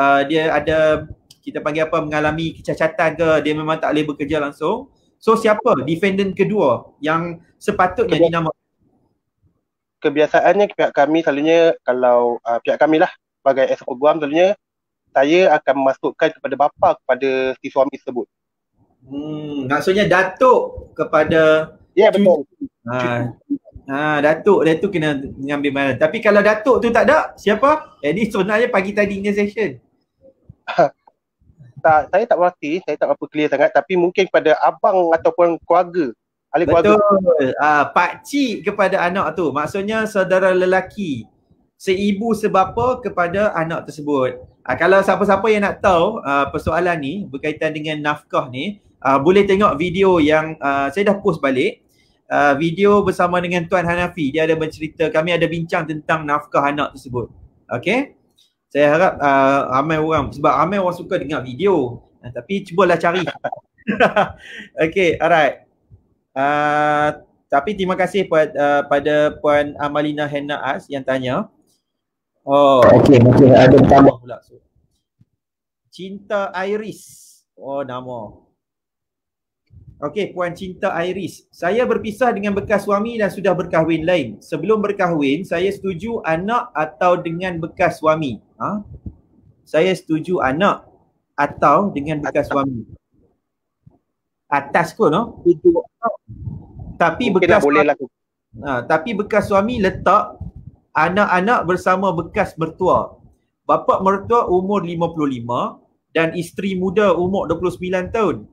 ada, kita panggil apa, mengalami kecacatan ke, dia memang tak boleh bekerja langsung. So siapa defendant kedua yang sepatutnya dinamakan? Kebiasaannya pihak kami selalunya, kalau pihak kami lah sebagai SO Guam, selalunya saya akan memasukkan kepada bapa kepada si suami tersebut. Maksudnya datuk kepada. Ya, betul. Datuk dia tu kena mengambil mana. Tapi kalau datuk tu tak ada, siapa? Ini sebenarnya pagi tadi punya session. Saya tak berarti, saya tak apa clear sangat, tapi mungkin pada abang ataupun keluarga, ahli keluarga. Betul. Pakcik kepada anak tu. Maksudnya saudara lelaki, seibu sebapa kepada anak tersebut. Kalau siapa-siapa yang nak tahu persoalan ni berkaitan dengan nafkah ni, boleh tengok video yang saya dah post balik. Video bersama dengan Tuan Hanafi. Dia ada bercerita, kami ada bincang tentang nafkah anak tersebut. Okay? Saya harap ramai orang, sebab ramai orang suka dengar video, tapi cubalah cari. Okay, alright. Tapi terima kasih pada Puan Amalina Hennaas yang tanya. Oh, okey, ada tambah pula. Cinta Iris. Oh, nama. Okey, Puan Cinta Iris. Saya berpisah dengan bekas suami dan sudah berkahwin lain. Sebelum berkahwin, saya setuju anak atau dengan bekas suami. Saya setuju anak atau dengan bekas suami. Atas kot, no? Tapi bekas boleh lah. Tapi bekas suami letak anak-anak bersama bekas mertua. Bapa mertua umur 55 dan isteri muda umur 29 tahun.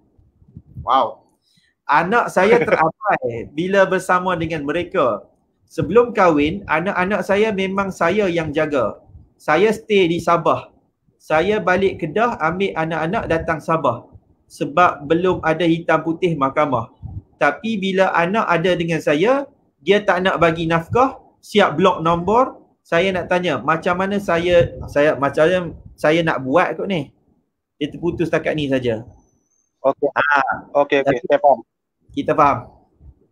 Wow. Anak saya terabai bila bersama dengan mereka. Sebelum kahwin, anak-anak saya memang saya yang jaga. Saya stay di Sabah. Saya balik Kedah ambil anak-anak datang Sabah. Sebab belum ada hitam putih mahkamah. Tapi bila anak ada dengan saya, dia tak nak bagi nafkah, siap blok nombor. Saya nak tanya, macam mana saya nak buat kot ni? Dia terputus setakat ni saja. Okey, saya faham. Kita faham.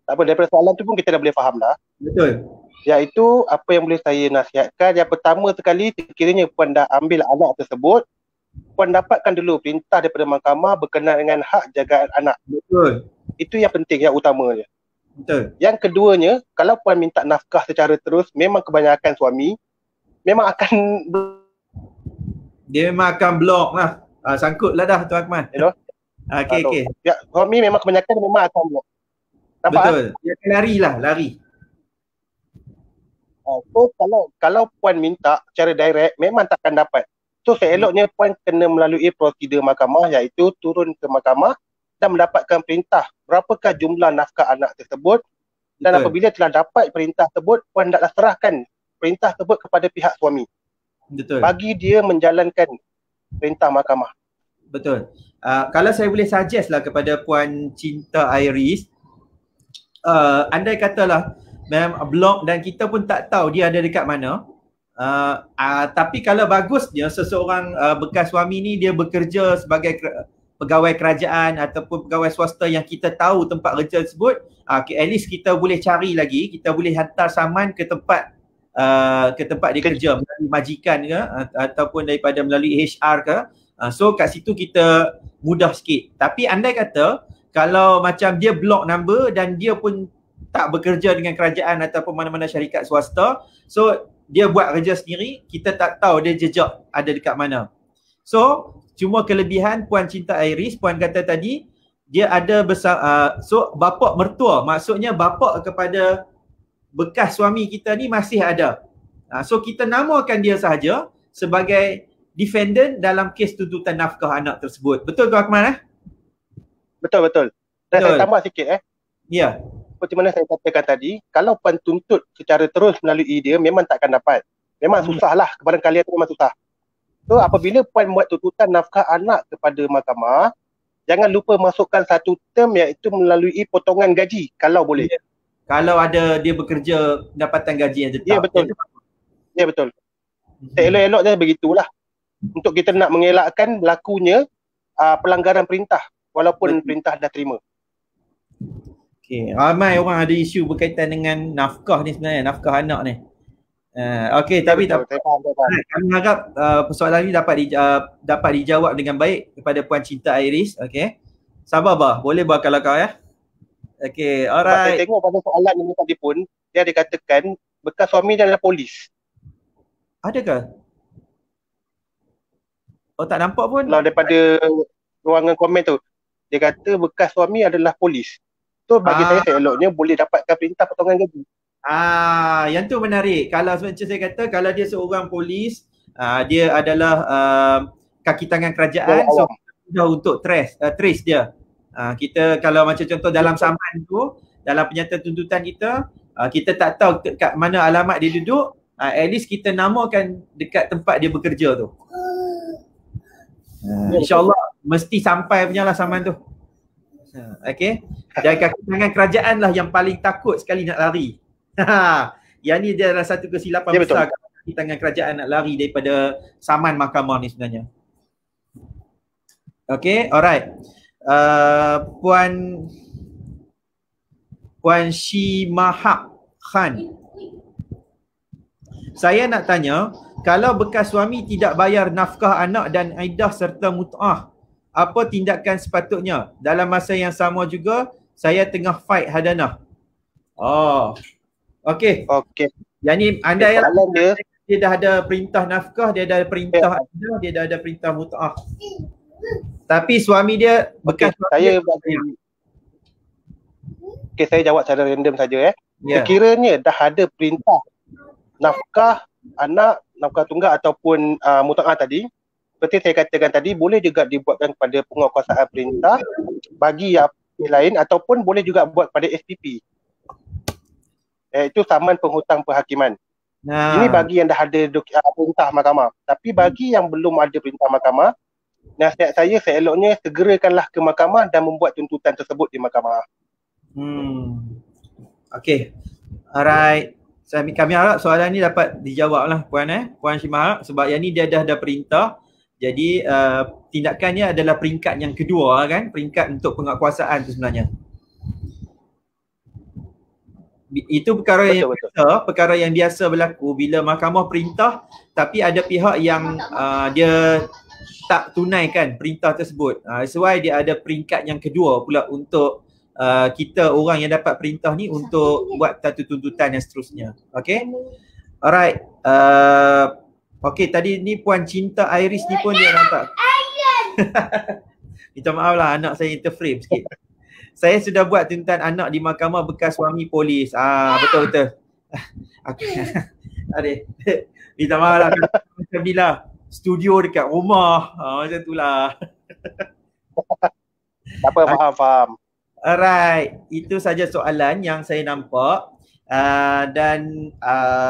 Tak apa, daripada soalan tu pun kita dah boleh faham dah. Betul. Iaitu apa yang boleh saya nasihatkan, yang pertama sekali, sekiranya puan dah ambil anak tersebut, puan dapatkan dulu perintah daripada mahkamah berkenaan dengan hak jagaan anak. Betul. Itu yang penting, yang utamanya. Betul. Yang keduanya, kalau puan minta nafkah secara terus, memang kebanyakan suami memang akan dia memang akan blok lah. Sangkut lah dah Tuan Akmal. Hello? Okey. Ya, suami memang kebanyakan memang akan blok. Nampak? Betul. Dia akan lari. So kalau puan minta secara direct, memang takkan dapat. So seeloknya puan kena melalui prosedur mahkamah, iaitu turun ke mahkamah dan mendapatkan perintah berapakah jumlah nafkah anak tersebut. Dan betul. Apabila telah dapat perintah tersebut, puan hendaklah serahkan perintah tersebut kepada pihak suami. Betul. Bagi dia menjalankan perintah mahkamah. Betul. Kalau saya boleh suggest lah kepada Puan Cinta Iris, andai katalah blok dan kita pun tak tahu dia ada dekat mana, tapi kalau bagusnya seseorang bekas suami ni dia bekerja sebagai pegawai kerajaan ataupun pegawai swasta yang kita tahu tempat kerja tersebut, at least kita boleh cari lagi, kita boleh hantar saman ke tempat dia kerja melalui majikan ke ataupun daripada melalui HR ke. So kat situ kita mudah sikit. Tapi andai kata kalau macam dia block number dan dia pun tak bekerja dengan kerajaan ataupun mana-mana syarikat swasta, so dia buat kerja sendiri, kita tak tahu dia jejak ada dekat mana. So cuma kelebihan Puan Cinta Iris, Puan kata tadi dia ada so bapa mertua, maksudnya bapa kepada bekas suami kita ni masih ada. So kita namakan dia sahaja sebagai defendant dalam kes tuntutan nafkah anak tersebut. Betul Tuan Akmal? Betul. Dan saya tambah sikit Ya. Seperti mana saya katakan tadi, kalau puan tuntut secara terus melalui dia, memang takkan dapat. Memang susah lah, kepada kalian tu memang susah. So apabila puan buat tuntutan nafkah anak kepada mahkamah, jangan lupa masukkan satu term iaitu melalui potongan gaji kalau boleh. Kalau ada dia bekerja dapatan gaji yang tetap. Ya betul. Ya betul. Elok-elok dia begitulah. Untuk kita nak mengelakkan berlakunya pelanggaran perintah walaupun perintah dah terima. Okey, ramai orang ada isu berkaitan dengan nafkah ni sebenarnya, nafkah anak ni. Okey, tapi tak kami harap persoalan ni dapat dijawab dengan baik kepada Puan Cinta Iris. Okey. Sabar bah, boleh bah kalau kau ya. Okey, alright. Saya tengok pada soalan ini tadi pun dia dikatakan bekas suami dia adalah polis. Adakah? Oh, tak nampak pun. Kalau daripada ruangan komen tu, dia kata bekas suami adalah polis. So bagi saya eloknya boleh dapatkan perintah potongan gaji. Yang tu menarik. Kalau macam saya kata, kalau dia seorang polis, dia adalah kaki tangan kerajaan, so mudah untuk trace dia. Kita kalau macam contoh dalam saman tu, dalam penyataan tuntutan kita, kita tak tahu kat mana alamat dia duduk, at least kita namakan dekat tempat dia bekerja tu. InsyaAllah mesti sampai punya lah saman tu. Okay. Dan kaki tangan kerajaan lah yang paling takut sekali nak lari. Yang ni dia adalah satu kesilapan besar kaki tangan kerajaan nak lari daripada saman mahkamah ni sebenarnya. Okay, alright. Puan Shimahak Khan, saya nak tanya, kalau bekas suami tidak bayar nafkah anak dan iddah serta mut'ah, apa tindakan sepatutnya? Dalam masa yang sama juga, saya tengah fight hadanah. Oh, okey. Okey. Yang ni anda yang dia dah ada perintah nafkah, dia dah ada perintah iddah, dia dah ada perintah mut'ah. Tapi suami dia bekas saya saya jawab secara random saja Sekiranya dah ada perintah nafkah anak, nafkah tunggal ataupun mut'ah tadi, seperti saya katakan tadi, boleh juga dibuatkan kepada penguatkuasaan perintah bagi yang lain ataupun boleh juga buat pada SPP, iaitu Saman Penghutang Perhakiman. Ini bagi yang dah ada perintah mahkamah. Tapi bagi yang belum ada perintah mahkamah, nasihat saya seeloknya segerakanlah ke mahkamah dan membuat tuntutan tersebut di mahkamah. Okey. Alright. Kami harap soalan ni dapat dijawab lah Puan Shimahak, sebab yang ni dia dah ada perintah. Jadi tindakannya adalah peringkat yang kedua kan, peringkat untuk penguatkuasaan tu sebenarnya. Itu perkara yang biasa, perkara yang biasa berlaku bila mahkamah perintah tapi ada pihak yang dia tak tunaikan perintah tersebut. That's why dia ada peringkat yang kedua pula untuk kita orang yang dapat perintah ni untuk buat satu tuntutan yang seterusnya. Okay. Alright. Okay, tadi ni Puan Cinta Iris ni pun dia nampak. Minta maaf lah, anak saya interframe sikit. Saya sudah buat tuntutan anak di mahkamah bekas suami polis. Betul-betul. Adik. Minta maaf lah. Macam bila studio dekat rumah. Macam tu lah. Tak apa, faham. Alright. Itu saja soalan yang saya nampak. Dan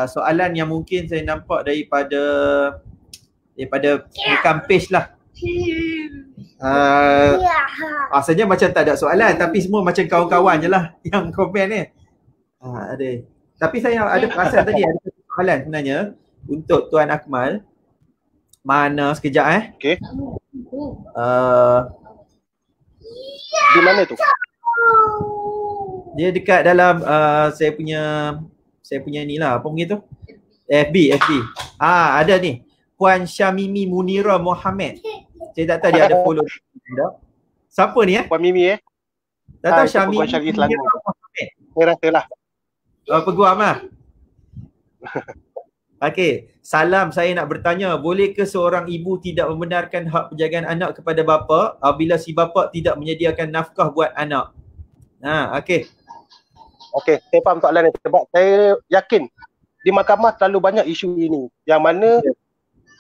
soalan yang mungkin saya nampak daripada bukan page lah. Asalnya macam tak ada soalan, tapi semua macam kawan-kawan je lah yang komen ni. Ada. Tapi saya ada perasan tadi ada soalan sebenarnya untuk Tuan Akmal. Mana sekejap Okey. Di mana tu? Dia dekat dalam saya punya ni lah, apa begitu? FB. Ada ni. Puan Syamimi Munira Mohamad. Saya tak tahu dia ada follow. Siapa ni Puan Mimi Tak tahu Syamimi Munira Mohamad. Saya rasa lah. Peguam lah. Okey, salam, saya nak bertanya, bolehkah seorang ibu tidak membenarkan hak penjagaan anak kepada bapa apabila si bapa tidak menyediakan nafkah buat anak? Okey. Okey, saya faham soalan ni sebab saya yakin di mahkamah terlalu banyak isu ini yang mana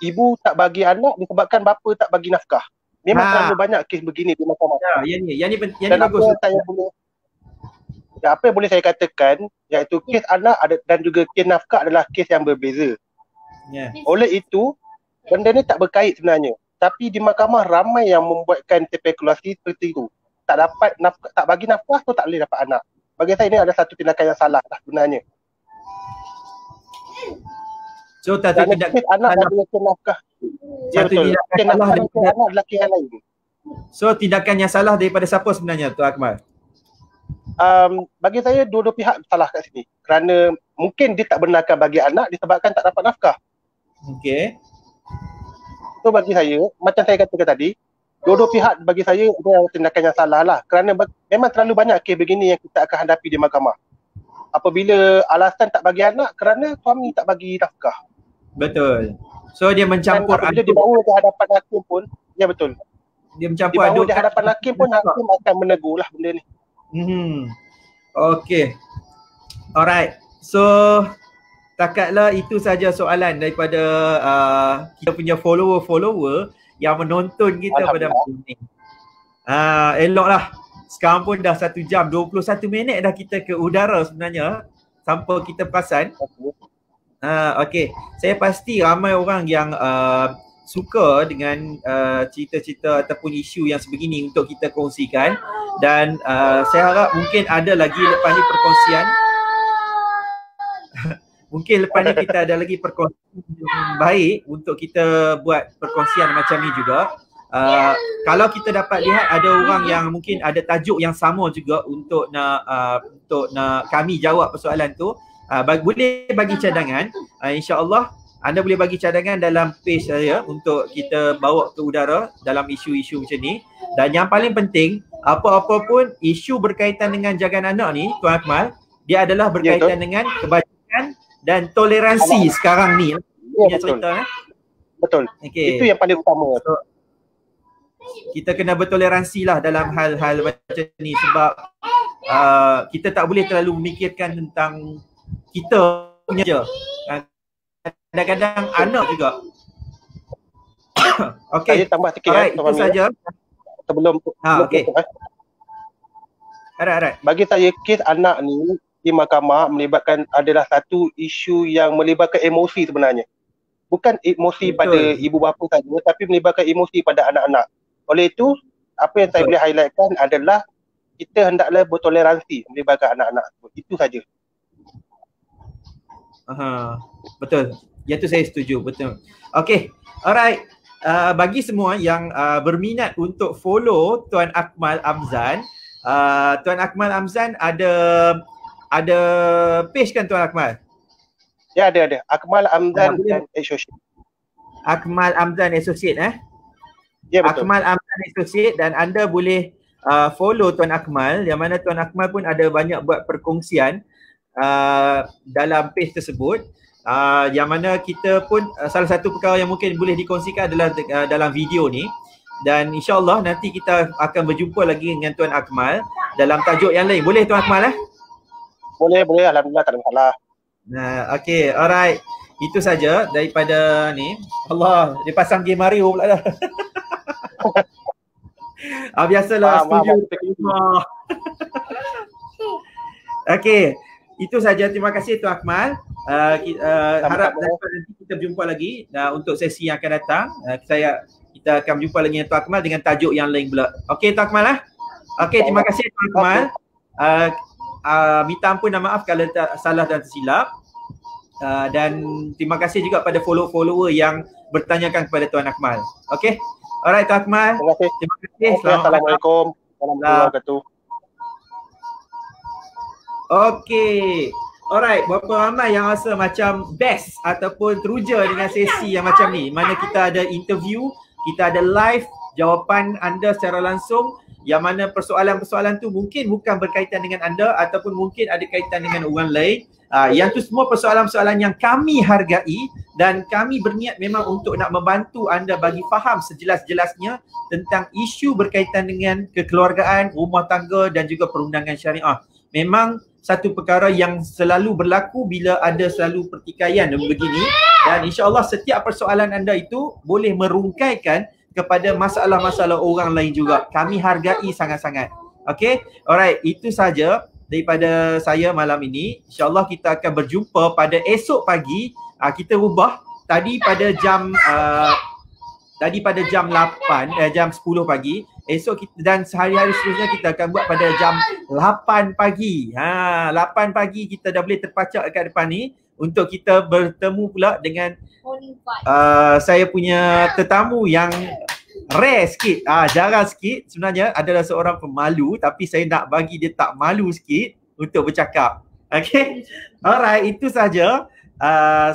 ibu tak bagi anak disebabkan bapa tak bagi nafkah. Memang terlalu banyak kes begini di mahkamah. Yang ni bagus. Apa yang boleh saya katakan iaitu kes anak dan juga kes nafkah adalah kes yang berbeza. Oleh itu benda ni tak berkait sebenarnya. Tapi di mahkamah ramai yang membuatkan spekulasi seperti itu. Tak dapat nafkah, tak bagi nafkah tu tak boleh dapat anak. Bagi saya ini ada satu tindakan yang salah lah sebenarnya. So satu tindakan anak dah boleh nafkah. Ya betul. Tindakan anak lelaki yang lain. So tindakan yang salah daripada siapa sebenarnya Tuan Akmal? Bagi saya dua-dua pihak salah kat sini. Kerana mungkin dia tak benarkan bagi anak disebabkan tak dapat nafkah. Okey. So bagi saya, macam saya katakan tadi, dua-dua pihak bagi saya ada tindakan yang salah lah. Kerana memang terlalu banyak kes begini yang kita akan hadapi di mahkamah. Apabila alasan tak bagi anak kerana suami tak bagi nafkah. Betul. So dia mencampur aduk. Bila dibawa ke hadapan hakim pun, ya betul. Dia mencampur dibawa aduk. Di hadapan hakim pun hakim akan menegur lah benda ni. Okay. Alright. So takatlah itu saja soalan daripada kita punya follower yang menonton kita pada malam ni. Eloklah. Sekarang pun dah 1 jam 21 minit dah kita ke udara sebenarnya tanpa kita perasan. Okay. Saya pasti ramai orang yang suka dengan cerita-cerita ataupun isu yang sebegini untuk kita kongsikan, dan saya harap mungkin ada lagi lepas ni perkongsian. Mungkin lepas ni kita ada lagi perkongsian yang baik untuk kita buat perkongsian macam ni juga. Kalau kita dapat lihat ada orang yang mungkin ada tajuk yang sama juga untuk nak kami jawab persoalan tu, boleh bagi cadangan. InsyaAllah anda boleh bagi cadangan dalam page saya untuk kita bawa ke udara dalam isu-isu macam ni. Dan yang paling penting, apa-apa pun isu berkaitan dengan jagaan anak ni, Tuan Akmal, dia adalah berkaitan dengan kebajikan dan toleransi sekarang ni. Ya, cerita, betul. Okay. Itu yang paling utama. So, kita kena bertoleransi lah dalam hal-hal macam ni, sebab kita tak boleh terlalu memikirkan tentang kita punya je. Kadang-kadang anak juga. Okay. Saya tambah sikit. Alright, itu saja. Sebelum okay. Alright. Bagi saya kes anak ni di mahkamah melibatkan adalah satu isu yang melibatkan emosi sebenarnya. Bukan emosi pada ibu bapa saja, tapi melibatkan emosi pada anak-anak. Oleh itu, apa yang saya boleh highlightkan adalah kita hendaklah bertoleransi melibatkan anak-anak. Itu saja. Betul. Yang tu saya setuju, betul. Okay, alright. Bagi semua yang berminat untuk follow Tuan Akmal Amzan, Tuan Akmal Amzan ada page kan Tuan Akmal? Ya, ada. Akmal Amzan dan Associate. Akmal Amzan Associate Ya, betul. Akmal Amzan Associate, dan anda boleh follow Tuan Akmal, yang mana Tuan Akmal pun ada banyak buat perkongsian dalam page tersebut. Yang mana kita pun salah satu perkara yang mungkin boleh dikongsikan adalah dalam video ni, dan insyaAllah nanti kita akan berjumpa lagi dengan Tuan Akmal dalam tajuk yang lain. Boleh Tuan Akmal? Boleh. Alhamdulillah, tak ada masalah. Okay, alright. Itu saja daripada ni. Allah, dia pasang game Mario pula dah. Biasalah studio. Okay. Itu saja. Terima kasih Tuan Akmal. Harap nanti kita berjumpa lagi untuk sesi yang akan datang. Kita akan berjumpa lagi dengan Tuan Akmal dengan tajuk yang lain pula. Okey Tuan Akmal Okey, terima kasih Tuan Akmal. Minta ampun dan maaf kalau salah dan tersilap. Dan terima kasih juga pada follower yang bertanyakan kepada Tuan Akmal. Okey. Alright Tuan Akmal. Terima kasih. Assalamualaikum warahmatullahi wabarakatuh. Okay. Alright, berapa ramai yang rasa macam best ataupun teruja dengan sesi yang macam ni, mana kita ada interview, kita ada live jawapan anda secara langsung, yang mana persoalan-persoalan tu mungkin bukan berkaitan dengan anda ataupun mungkin ada kaitan dengan orang lain. Yang tu semua persoalan-persoalan yang kami hargai, dan kami berniat memang untuk nak membantu anda bagi faham sejelas-jelasnya tentang isu berkaitan dengan kekeluargaan, rumah tangga dan juga perundangan syariah. Memang satu perkara yang selalu berlaku bila ada selalu pertikaian begini, dan insyaAllah setiap persoalan anda itu boleh merungkaikan kepada masalah-masalah orang lain juga. Kami hargai sangat-sangat. Okay, alright, itu saja daripada saya malam ini. InsyaAllah kita akan berjumpa pada esok pagi. Kita ubah tadi pada jam 8 jam 10 pagi. Esok kita, dan sehari-hari seterusnya kita akan buat pada jam 8 pagi. 8 pagi kita dah boleh terpacak dekat depan ni untuk kita bertemu pula dengan saya punya tetamu yang rare sikit, jarang sikit. Sebenarnya adalah seorang pemalu, tapi saya nak bagi dia tak malu sikit untuk bercakap. Okay, alright, itu saja.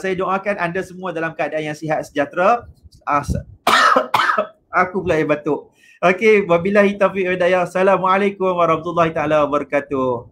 Saya doakan anda semua dalam keadaan yang sihat sejahtera. Aku pula yang batuk. Okey, wabillahi taufiq wal hidayah. Assalamualaikum warahmatullahi taala wabarakatuh.